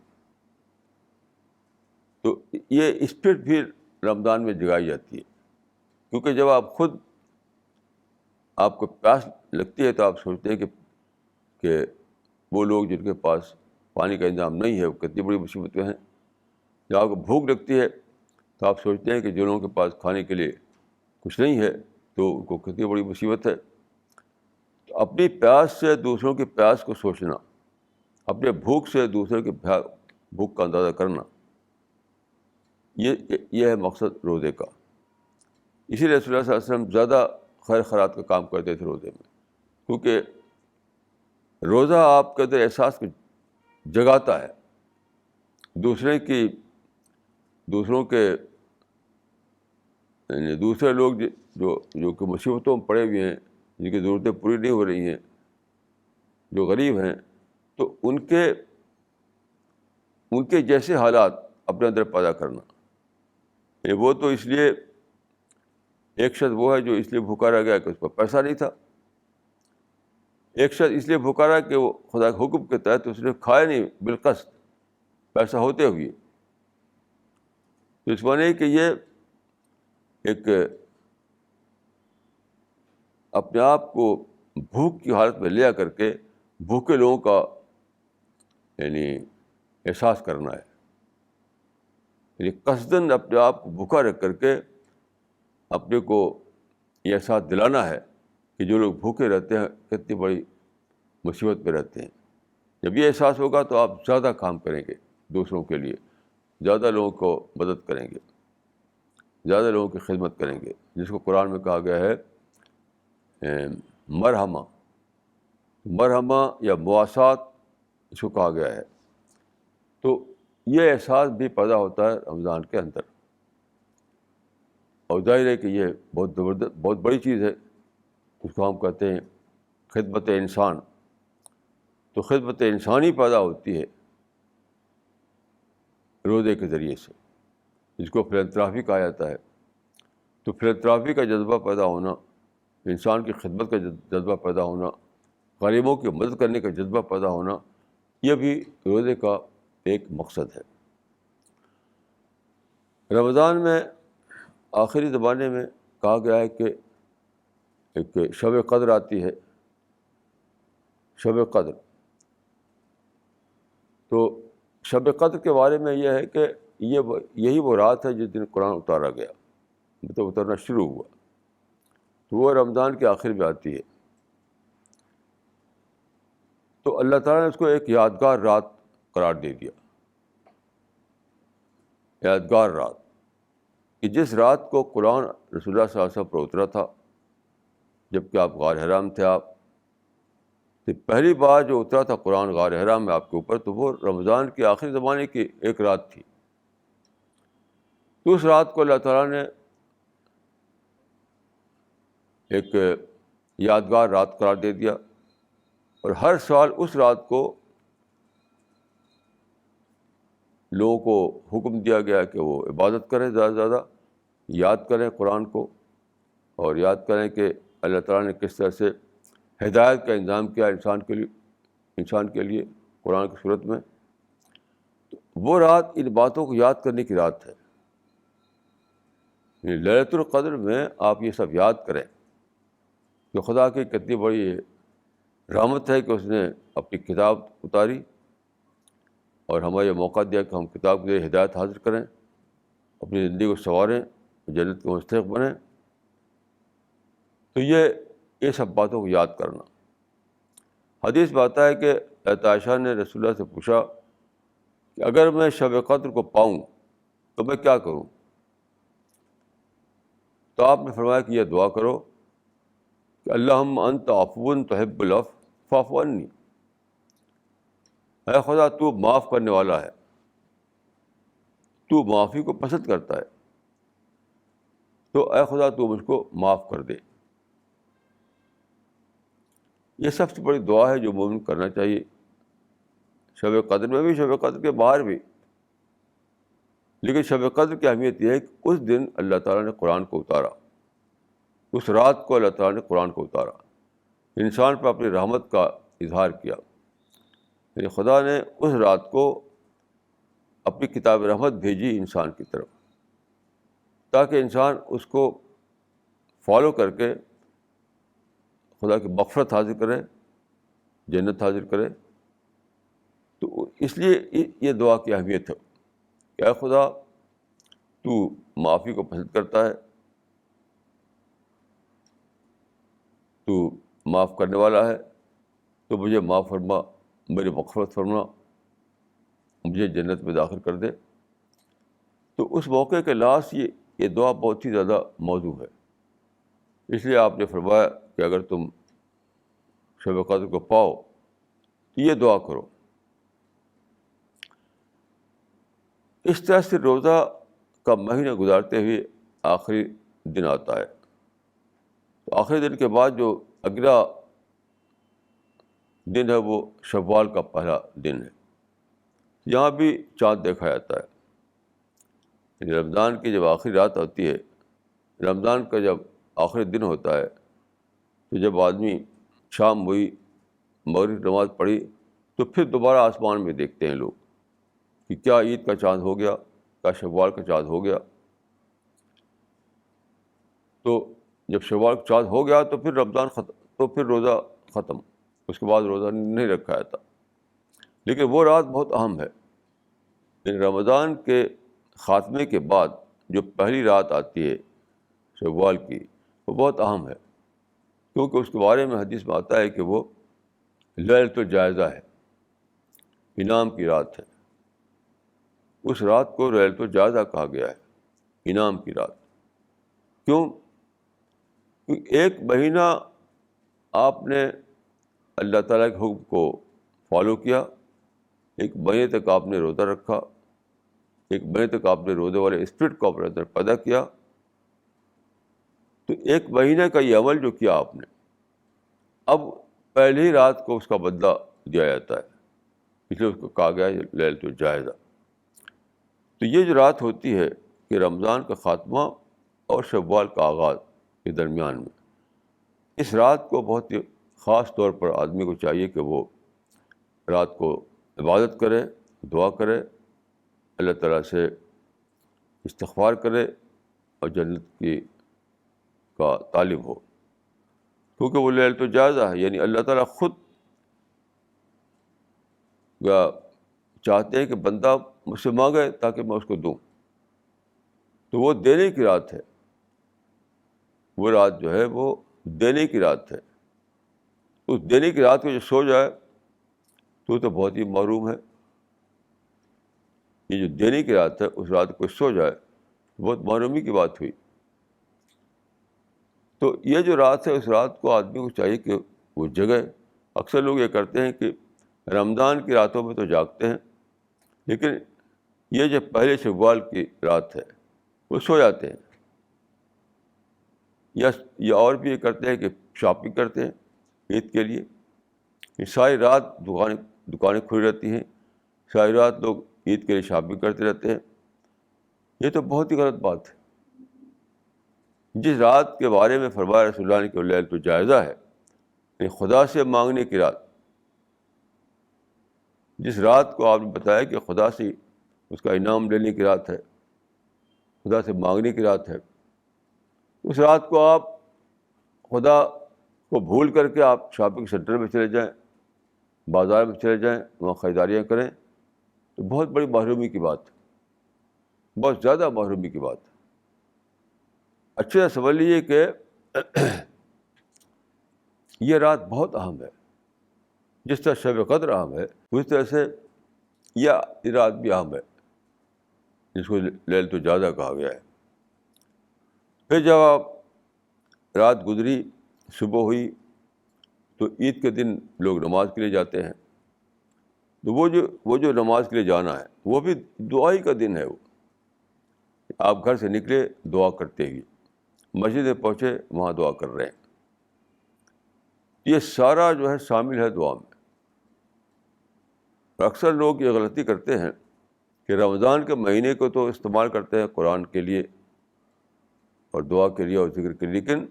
تو یہ اسپرٹ بھی رمضان میں جگائی جاتی ہے، کیونکہ جب آپ کو پیاس لگتی ہے تو آپ سوچتے ہیں کہ وہ لوگ جن کے پاس پانی کا انتظام نہیں ہے وہ کتنی بڑی مصیبت میں ہیں. جب آپ کو بھوک لگتی ہے تو آپ سوچتے ہیں کہ جن لوگوں کے پاس کھانے کے لیے کچھ نہیں ہے تو ان کو کتنی بڑی مصیبت ہے. تو اپنی پیاس سے دوسروں کی پیاس کو سوچنا، اپنے بھوک سے دوسروں کی بھوک کا اندازہ کرنا، یہ ہے مقصد روزے کا. اسی لیے رسول اللہ صلی اللہ علیہ وسلم زیادہ خیر خیرات کا کام کرتے تھے روزے میں، کیونکہ روزہ آپ کے اندر احساس کو جگاتا ہے. دوسروں کے یعنی دوسرے لوگ جو کہ مصیبتوں میں پڑے ہوئے ہیں، جن کی ضرورتیں پوری نہیں ہو رہی ہیں، جو غریب ہیں، تو ان کے جیسے حالات اپنے اندر پیدا کرنا. وہ تو اس لیے ایک شخص وہ ہے جو اس لیے بھوکا رہ گیا کہ اس پر پیسہ نہیں تھا، ایک شخص اس لیے بھوکا رہا کہ وہ خدا کے حکم کے تحت اس نے کھایا نہیں بالقصد، ایسا ہوتے ہوئے. تو اس معنی کہ یہ ایک اپنے آپ کو بھوک کی حالت میں لے آ کر کے بھوکے لوگوں کا یعنی احساس کرنا ہے. یعنی قصداً اپنے آپ کو بھوکا رکھ کر کے اپنے کو یہ احساس دلانا ہے کہ جو لوگ بھوکے رہتے ہیں کتنی بڑی مصیبت میں رہتے ہیں. جب یہ احساس ہوگا تو آپ زیادہ کام کریں گے دوسروں کے لیے, زیادہ لوگوں کو مدد کریں گے, زیادہ لوگوں کی خدمت کریں گے, جس کو قرآن میں کہا گیا ہے مرحمہ. مرحمہ یا مواسات اس کو کہا گیا ہے. تو یہ احساس بھی پیدا ہوتا ہے رمضان کے اندر, اور ظاہر ہے کہ یہ بہت زبردست, بہت بڑی چیز ہے. اس کو ہم کہتے ہیں خدمت انسان. تو خدمت انسانی پیدا ہوتی ہے روزے کے ذریعے سے, جس کو فلانتھراپی کہا جاتا ہے. تو فلانتھراپی کا جذبہ پیدا ہونا, انسان کی خدمت کا جذبہ پیدا ہونا, غریبوں کی مدد کرنے کا جذبہ پیدا ہونا, یہ بھی روزے کا ایک مقصد ہے. رمضان میں آخری زمانے میں کہا گیا ہے کہ ایک شب قدر آتی ہے. شب قدر, تو شب قدر کے بارے میں یہ ہے کہ یہی وہ رات ہے جس دن قرآن اتارا گیا, مطلب اترنا شروع ہوا. تو وہ رمضان کے آخر میں آتی ہے. تو اللہ تعالیٰ نے اس کو ایک یادگار رات قرار دے دیا. یادگار رات, کہ جس رات کو قرآن رسول اللہ صلی اللہ علیہ وسلم پر اترا تھا, جب کہ آپ غار حرام تھے. آپ تو پہلی بار جو اترا تھا قرآن غار حرام میں آپ کے اوپر, تو وہ رمضان کے آخری زمانے کی ایک رات تھی. تو اس رات کو اللہ تعالیٰ نے ایک یادگار رات قرار دے دیا, اور ہر سال اس رات کو لوگوں کو حکم دیا گیا کہ وہ عبادت کریں, زیادہ سے زیادہ یاد کریں قرآن کو, اور یاد کریں کہ اللہ تعالیٰ نے کس طرح سے ہدایت کا انتظام کیا انسان کے لیے قرآن کی صورت میں. تو وہ رات ان باتوں کو یاد کرنے کی رات ہے. لیلۃ القدر میں آپ یہ سب یاد کریں کہ خدا کی کتنی بڑی رحمت ہے کہ اس نے اپنی کتاب اتاری اور ہمیں یہ موقع دیا کہ ہم کتاب کے ذریعے ہدایت حاصل کریں, اپنی زندگی کو سنواریں, جنت کے مستحق بنیں. تو یہ سب باتوں کو یاد کرنا. حدیث میں آتا ہے کہ حضرت عائشہ نے رسول اللہ سے پوچھا کہ اگر میں شب قدر کو پاؤں تو میں کیا کروں؟ تو آپ نے فرمایا کہ یہ دعا کرو کہ اللہم انت عفو تحب العفو فاعف عنی. اے خدا تو معاف کرنے والا ہے, تو معافی کو پسند کرتا ہے, تو اے خدا تو مجھ کو معاف کر دے. یہ سب سے بڑی دعا ہے جو مومن کرنا چاہیے, شب قدر میں بھی, شب قدر کے باہر بھی. لیکن شب قدر کی اہمیت یہ ہے کہ اس دن اللہ تعالیٰ نے قرآن کو اتارا, اس رات کو اللہ تعالیٰ نے قرآن کو اتارا, انسان پر اپنی رحمت کا اظہار کیا. یعنی خدا نے اس رات کو اپنی کتاب رحمت بھیجی انسان کی طرف, تاکہ انسان اس کو فالو کر کے خدا کی مغفرت حاصل کرے, جنت حاصل کرے. تو اس لیے یہ دعا کی اہمیت ہے کہ اے خدا تو معافی کو پسند کرتا ہے, تو معاف کرنے والا ہے, تو مجھے معاف فرما, میری مغفرت فرما, مجھے جنت میں داخل کر دے. تو اس موقع کے لحاظ یہ دعا بہت ہی زیادہ موزوں ہے. اس لیے آپ نے فرمایا کہ اگر تم شب قدر کو پاؤ تو یہ دعا کرو. اس طرح سے روزہ کا مہینہ گزارتے ہوئے آخری دن آتا ہے. تو آخری دن کے بعد جو اگلا دن ہے وہ شوال کا پہلا دن ہے. یہاں بھی چاند دیکھا جاتا ہے. یعنی رمضان کی جب آخری رات ہوتی ہے, رمضان کا جب آخری دن ہوتا ہے, تو جب آدمی شام ہوئی, مغرب نماز پڑھی, تو پھر دوبارہ آسمان میں دیکھتے ہیں لوگ کہ کیا عید کا چاند ہو گیا، کیا شوال کا چاند ہو گیا. تو جب شوال کا چاند ہو گیا تو پھر رمضان ختم، تو پھر روزہ ختم، اس کے بعد روزہ نہیں رکھا جاتا. لیکن وہ رات بہت اہم ہے. رمضان کے خاتمے کے بعد جو پہلی رات آتی ہے شوال کی، وہ بہت اہم ہے، کیونکہ اس کے بارے میں حدیث میں آتا ہے کہ وہ لیلۃ الجائزہ ہے، انعام کی رات ہے. اس رات کو لیلۃ الجائزہ کہا گیا ہے، انعام کی رات. کیوں؟ کیونکہ ایک مہینہ آپ نے اللہ تعالیٰ کے حکم کو فالو کیا، ایک مہینے تک آپ نے روزہ رکھا، ایک مہینے تک آپ نے روزے والے اسپرٹ کو اپنے اندر پیدا کیا. تو ایک مہینے کا یہ عمل جو کیا آپ نے، اب پہلی رات کو اس کا بدلہ دیا جاتا ہے، اس لیے اس کو کہا گیا ہے لیلۃ الجائزہ. تو یہ جو رات ہوتی ہے کہ رمضان کا خاتمہ اور شوال کا آغاز کے درمیان میں، اس رات کو بہت ہی خاص طور پر آدمی کو چاہیے کہ وہ رات کو عبادت کرے، دعا کرے، اللہ تعالیٰ سے استغفار کرے اور جنت کی کا طالب ہو. کیونکہ وہ لیلۃ الجائزہ ہے، یعنی اللہ تعالیٰ خود چاہتے ہیں کہ بندہ مجھ سے مانگے تاکہ میں اس کو دوں. تو وہ دینے کی رات ہے، وہ رات جو ہے وہ دینے کی رات ہے. اس دینے کی رات کو جو سو جائے تو بہت ہی محروم ہے. یہ جو دینے کی رات ہے اس رات کو سو جائے بہت محرومی کی بات ہوئی. تو یہ جو رات ہے اس رات کو آدمی کو چاہیے کہ وہ جگے. اکثر لوگ یہ کرتے ہیں کہ رمضان کی راتوں میں تو جاگتے ہیں، لیکن یہ جو پہلے شوال کی رات ہے وہ سو جاتے ہیں. یا اور بھی یہ کرتے ہیں کہ شاپنگ کرتے ہیں عید کے لیے. یہ ساری رات دکانیں کھلی رہتی ہیں، ساری رات لوگ عید کے لیے شاپنگ کرتے رہتے ہیں. یہ تو بہت ہی غلط بات ہے. جس رات کے بارے میں فرمایا رسول اللہ نے کہ لیلۃ الجائزہ ہے، یعنی خدا سے مانگنے کی رات، جس رات کو آپ نے بتایا کہ خدا سے اس کا انعام لینے کی رات ہے، خدا سے مانگنے کی رات ہے، اس رات کو آپ خدا کو بھول کر کے آپ شاپنگ سینٹر میں چلے جائیں، بازار میں چلے جائیں، وہاں خریداریاں کریں، تو بہت بڑی محرومی کی بات ہے، بہت زیادہ محرومی کی بات ہے. اچھے سے سمجھ لیجیے کہ یہ رات بہت اہم ہے. جس طرح شب قدر اہم ہے اس طرح سے یہ رات بھی اہم ہے، جس کو لیلۃ الجائزہ کہا گیا ہے. پھر جب آپ رات گزری، صبح ہوئی، تو عید کے دن لوگ نماز کے لیے جاتے ہیں. تو وہ جو نماز کے لیے جانا ہے وہ بھی دعا ہی کا دن ہے. وہ آپ گھر سے نکلے دعا کرتے ہوئے، مسجد میں پہنچے وہاں دعا کر رہے ہیں. یہ سارا جو ہے شامل ہے دعا میں. اکثر لوگ یہ غلطی کرتے ہیں کہ رمضان کے مہینے کو تو استعمال کرتے ہیں قرآن کے لیے اور دعا کے لیے اور ذکر کے لیے، لیکن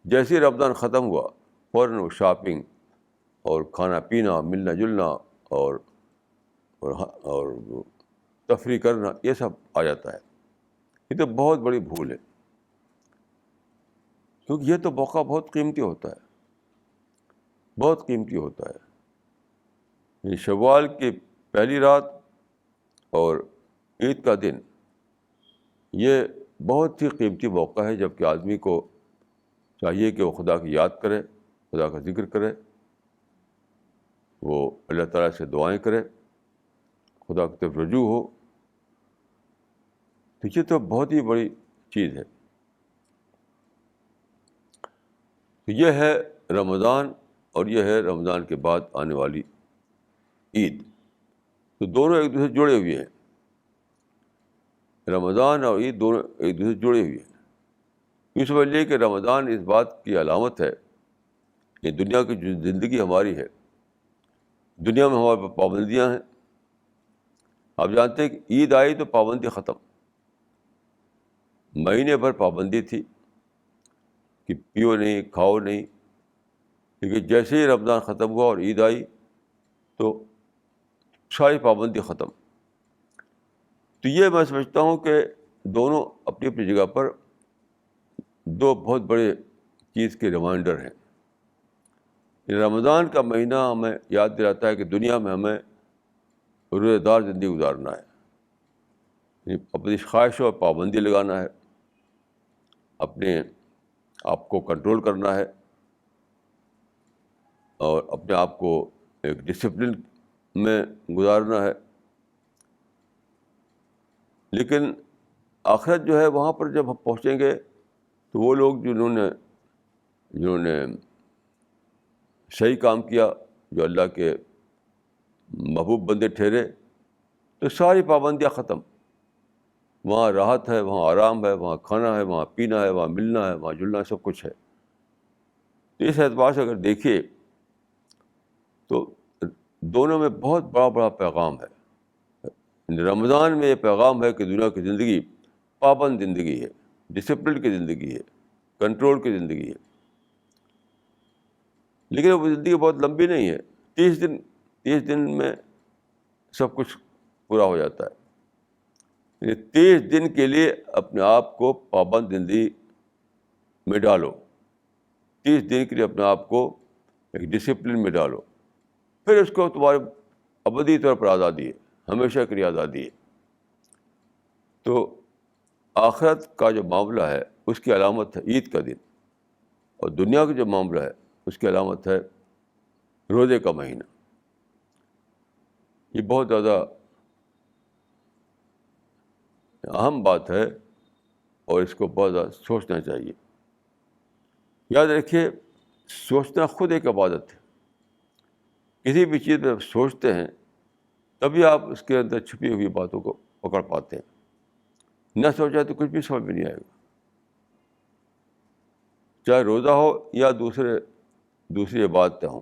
جیسے ہی رمضان ختم ہوا فوراً وہ شاپنگ اور کھانا پینا، ملنا جلنا اور تفریح کرنا، یہ سب آ جاتا ہے. یہ تو بہت بڑی بھول ہے، کیونکہ یہ تو موقع بہت قیمتی ہوتا ہے، بہت قیمتی ہوتا ہے. یہ شوال کی پہلی رات اور عید کا دن یہ بہت ہی قیمتی موقع ہے، جب کہ آدمی کو چاہیے کہ وہ خدا کی یاد کرے، خدا کا ذکر کرے، وہ اللہ تعالیٰ سے دعائیں کرے، خدا کی طرف رجوع ہو. تو یہ تو بہت ہی بڑی چیز ہے. تو یہ ہے رمضان اور یہ ہے رمضان کے بعد آنے والی عید. تو دونوں ایک دوسرے سے جڑے ہوئے ہیں. رمضان اور عید دونوں ایک دوسرے سے جڑے ہوئے ہیں. اس وجہ کہ رمضان اس بات کی علامت ہے کہ دنیا کی جو زندگی ہماری ہے، دنیا میں ہمارے پابندیاں ہیں. آپ جانتے ہیں کہ عید آئی تو پابندی ختم. مہینے بھر پابندی تھی کہ پیو نہیں، کھاؤ نہیں، لیکن جیسے ہی رمضان ختم ہوا اور عید آئی تو ساری پابندی ختم. تو یہ میں سمجھتا ہوں کہ دونوں اپنی اپنی جگہ پر دو بہت بڑے چیز کے ریمائنڈر ہیں. رمضان کا مہینہ ہمیں یاد دلاتا ہے کہ دنیا میں ہمیں روزہ دار زندگی گزارنا ہے، یعنی اپنی خواہشوں پر پابندی لگانا ہے، اپنے آپ کو کنٹرول کرنا ہے اور اپنے آپ کو ایک ڈسپلن میں گزارنا ہے. لیکن آخرت جو ہے وہاں پر جب ہم پہنچیں گے تو وہ لوگ جنہوں نے صحیح کام کیا، جو اللہ کے محبوب بندے ٹھہرے، تو ساری پابندیاں ختم. وہاں راحت ہے، وہاں آرام ہے، وہاں کھانا ہے، وہاں پینا ہے، وہاں ملنا ہے، وہاں جلنا ہے، سب کچھ ہے. تو اس اعتبار سے اگر دیکھیے تو دونوں میں بہت بڑا بڑا پیغام ہے. رمضان میں یہ پیغام ہے کہ دنیا کی زندگی پابند زندگی ہے، ڈسپلن کی زندگی ہے، کنٹرول کی زندگی ہے. لیکن وہ زندگی بہت لمبی نہیں ہے. 30 دن میں سب کچھ پورا ہو جاتا ہے. یہ 30 دن کے لیے اپنے آپ کو پابند زندگی میں ڈالو، 30 دن کے لیے اپنے آپ کو ایک ڈسپلن میں ڈالو، پھر اس کو تمہارے ابدی طور پر آزادی ہے، ہمیشہ کے لیے آزادی ہے. تو آخرت کا جو معاملہ ہے اس کی علامت ہے عید کا دن، اور دنیا کا جو معاملہ ہے اس کی علامت ہے روزے کا مہینہ. یہ بہت زیادہ اہم بات ہے اور اس کو بہت زیادہ سوچنا چاہیے. یاد رکھیے، سوچنا خود ایک عبادت ہے. کسی بھی چیز پہ سوچتے ہیں تبھی آپ اس کے اندر چھپی ہوئی باتوں کو پکڑ پاتے ہیں. نہ سوچا تو کچھ بھی سمجھ میں نہیں آئے گا، چاہے روزہ ہو یا دوسری عبادتیں ہوں.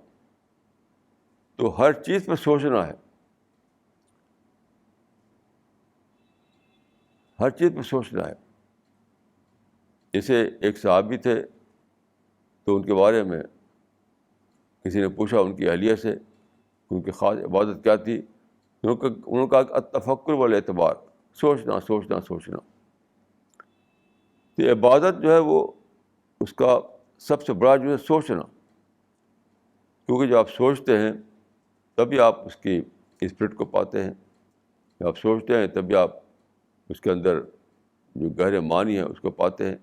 تو ہر چیز پہ سوچنا ہے، ہر چیز پہ سوچنا ہے. جیسے ایک صحابی تھے تو ان کے بارے میں کسی نے پوچھا ان کی اہلیہ سے ان کی خاص عبادت کیا تھی. انہوں نے کہا کہ التفکر والاعتبار، سوچنا سوچنا سوچنا. تو عبادت جو ہے وہ اس کا سب سے بڑا جو ہے سوچنا، کیونکہ جب آپ سوچتے ہیں تبھی آپ اس کی اسپرٹ کو پاتے ہیں. جب آپ سوچتے ہیں تبھی آپ اس کے اندر جو گہرے معنی ہے اس کو پاتے ہیں.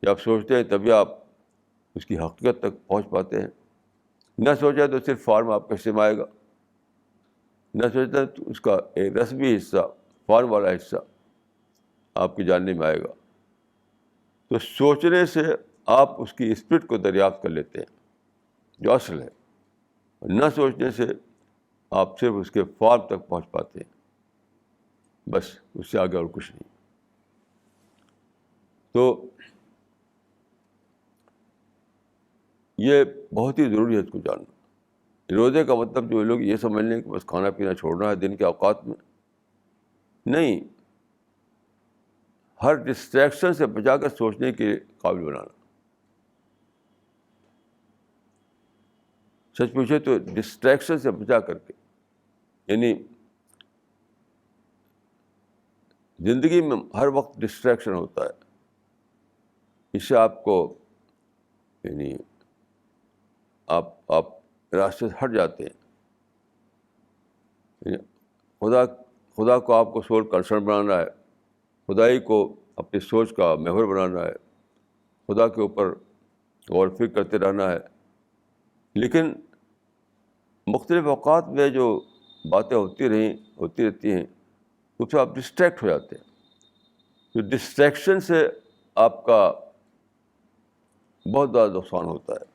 جب آپ سوچتے ہیں تبھی آپ اس کی حقیقت تک پہنچ پاتے ہیں. نہ سوچا تو صرف فارم آپ کے سم آئے گا، نہ سوچتا تو اس کا ایک رسمی حصہ، فارم والا حصہ آپ کے جاننے میں آئے گا. تو سوچنے سے آپ اس کی اسپرٹ کو دریافت کر لیتے ہیں جو اصل ہے. نہ سوچنے سے آپ صرف اس کے فارم تک پہنچ پاتے ہیں، بس اس سے آگے اور کچھ نہیں. تو یہ بہت ہی ضروری ہے اس کو جاننا. روزے کا مطلب جو لوگ یہ سمجھ لیں کہ بس کھانا پینا چھوڑنا ہے دن کے اوقات میں، نہیں. ہر ڈسٹریکشن سے بچا کر سوچنے کے قابل بنانا. سچ پوچھے تو ڈسٹریکشن سے بچا کر کے، یعنی زندگی میں ہر وقت ڈسٹریکشن ہوتا ہے. اس سے آپ کو یعنی آپ راستے سے ہٹ جاتے ہیں. یعنی خدا کو آپ کو سول کنسرن بنانا ہے، خدائی کو اپنی سوچ کا محور بنانا ہے، خدا کے اوپر غور و فکر کرتے رہنا ہے. لیکن مختلف اوقات میں جو باتیں ہوتی رہتی ہیں اس سے آپ ڈسٹریکٹ ہو جاتے ہیں. تو ڈسٹریکشن سے آپ کا بہت زیادہ نقصان ہوتا ہے.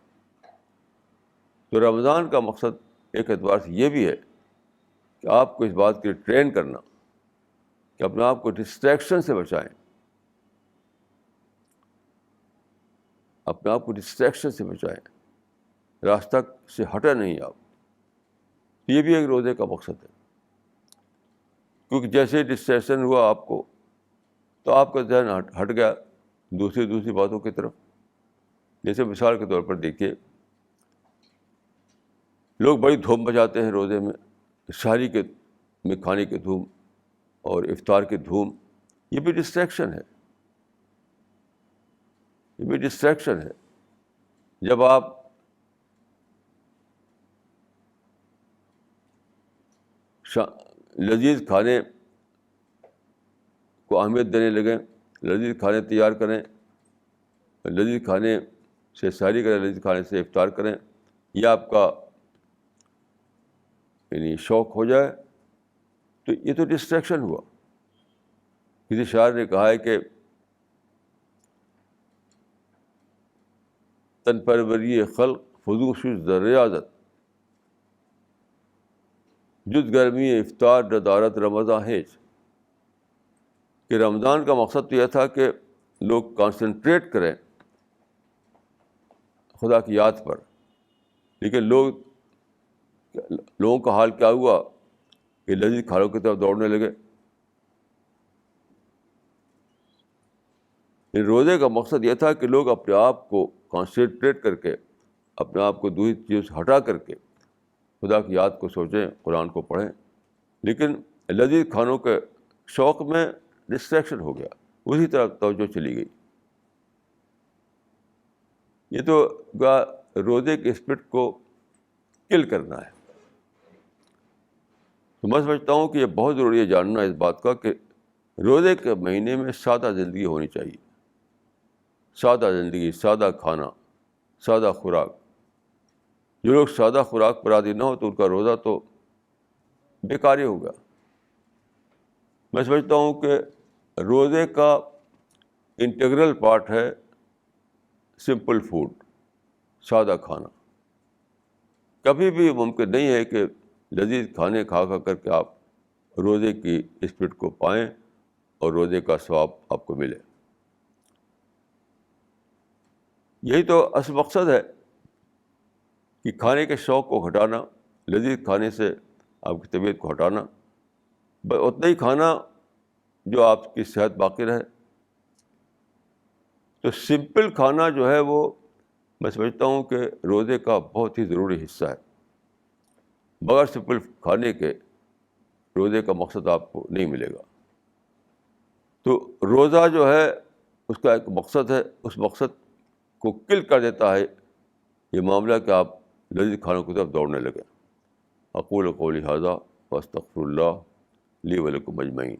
تو رمضان کا مقصد ایک اعتبار سے یہ بھی ہے کہ آپ کو اس بات کے لیے ٹرین کرنا کہ اپنے آپ کو ڈسٹریکشن سے بچائیں، اپنے آپ کو ڈسٹریکشن سے بچائیں، راستہ سے ہٹے نہیں آپ. یہ بھی ایک روزے کا مقصد ہے، کیونکہ جیسے ڈسٹریکشن ہوا آپ کو تو آپ کا ذہن ہٹ گیا دوسری باتوں کی طرف. جیسے مثال کے طور پر دیکھیے، لوگ بڑی دھوم مچاتے ہیں روزے میں، سحری میں کھانے کی دھوم، اور افطار کی دھوم، یہ بھی ڈسٹریکشن ہے، یہ بھی ڈسٹریکشن ہے. جب آپ لذیذ کھانے کو اہمیت دینے لگیں، لذیذ کھانے تیار کریں، لذیذ کھانے سے سحری کریں، لذیذ کھانے سے افطار کریں، یہ آپ کا یعنی شوق ہو جائے، تو یہ تو ڈسٹریکشن ہوا. کسی شاعر نے کہا ہے کہ تن پروری خلق فضوش ریاضت، جد گرمی افطار ندارت رمضان ہیج. کہ رمضان کا مقصد تو یہ تھا کہ لوگ کانسنٹریٹ کریں خدا کی یاد پر، لیکن لوگوں کا حال کیا ہوا کہ لذیذ کھانوں کی طرف دوڑنے لگے. روزے کا مقصد یہ تھا کہ لوگ اپنے آپ کو کانسنٹریٹ کر کے، اپنے آپ کو دوسری چیزوں سے ہٹا کر کے خدا کی یاد کو سوچیں، قرآن کو پڑھیں. لیکن لذیذ کھانوں کے شوق میں ڈسٹریکشن ہو گیا، اسی طرح توجہ چلی گئی. یہ تو روزے کے اسپرٹ کو کل کرنا ہے. تو میں سمجھتا ہوں کہ یہ بہت ضروری ہے جاننا اس بات کا کہ روزے کے مہینے میں سادہ زندگی ہونی چاہیے. سادہ زندگی، سادہ کھانا، سادہ خوراک. جو لوگ سادہ خوراک پر عادی نہ ہو تو ان کا روزہ تو بیکار ہی ہوگا. میں سمجھتا ہوں کہ روزے کا انٹیگرل پارٹ ہے سمپل فوڈ، سادہ کھانا. کبھی بھی ممکن نہیں ہے کہ لذیذ کھانے کھا کر کے آپ روزے کی اسپرٹ کو پائیں اور روزے کا ثواب آپ کو ملے. یہی تو اصل مقصد ہے کہ کھانے کے شوق کو ہٹانا، لذیذ کھانے سے آپ کی طبیعت کو ہٹانا، بس اتنا ہی کھانا جو آپ کی صحت باقی رہے. تو سمپل کھانا جو ہے وہ میں سمجھتا ہوں کہ روزے کا بہت ہی ضروری حصہ ہے. بغیر سمپل کھانے کے روزے کا مقصد آپ کو نہیں ملے گا. تو روزہ جو ہے اس کا ایک مقصد ہے، اس مقصد کو کل کر دیتا ہے یہ معاملہ کہ آپ لذیذ کھانوں کی طرف دوڑنے لگیں. اقول قولی ھذا واستغفر اللہ لی ولکم اجمعین.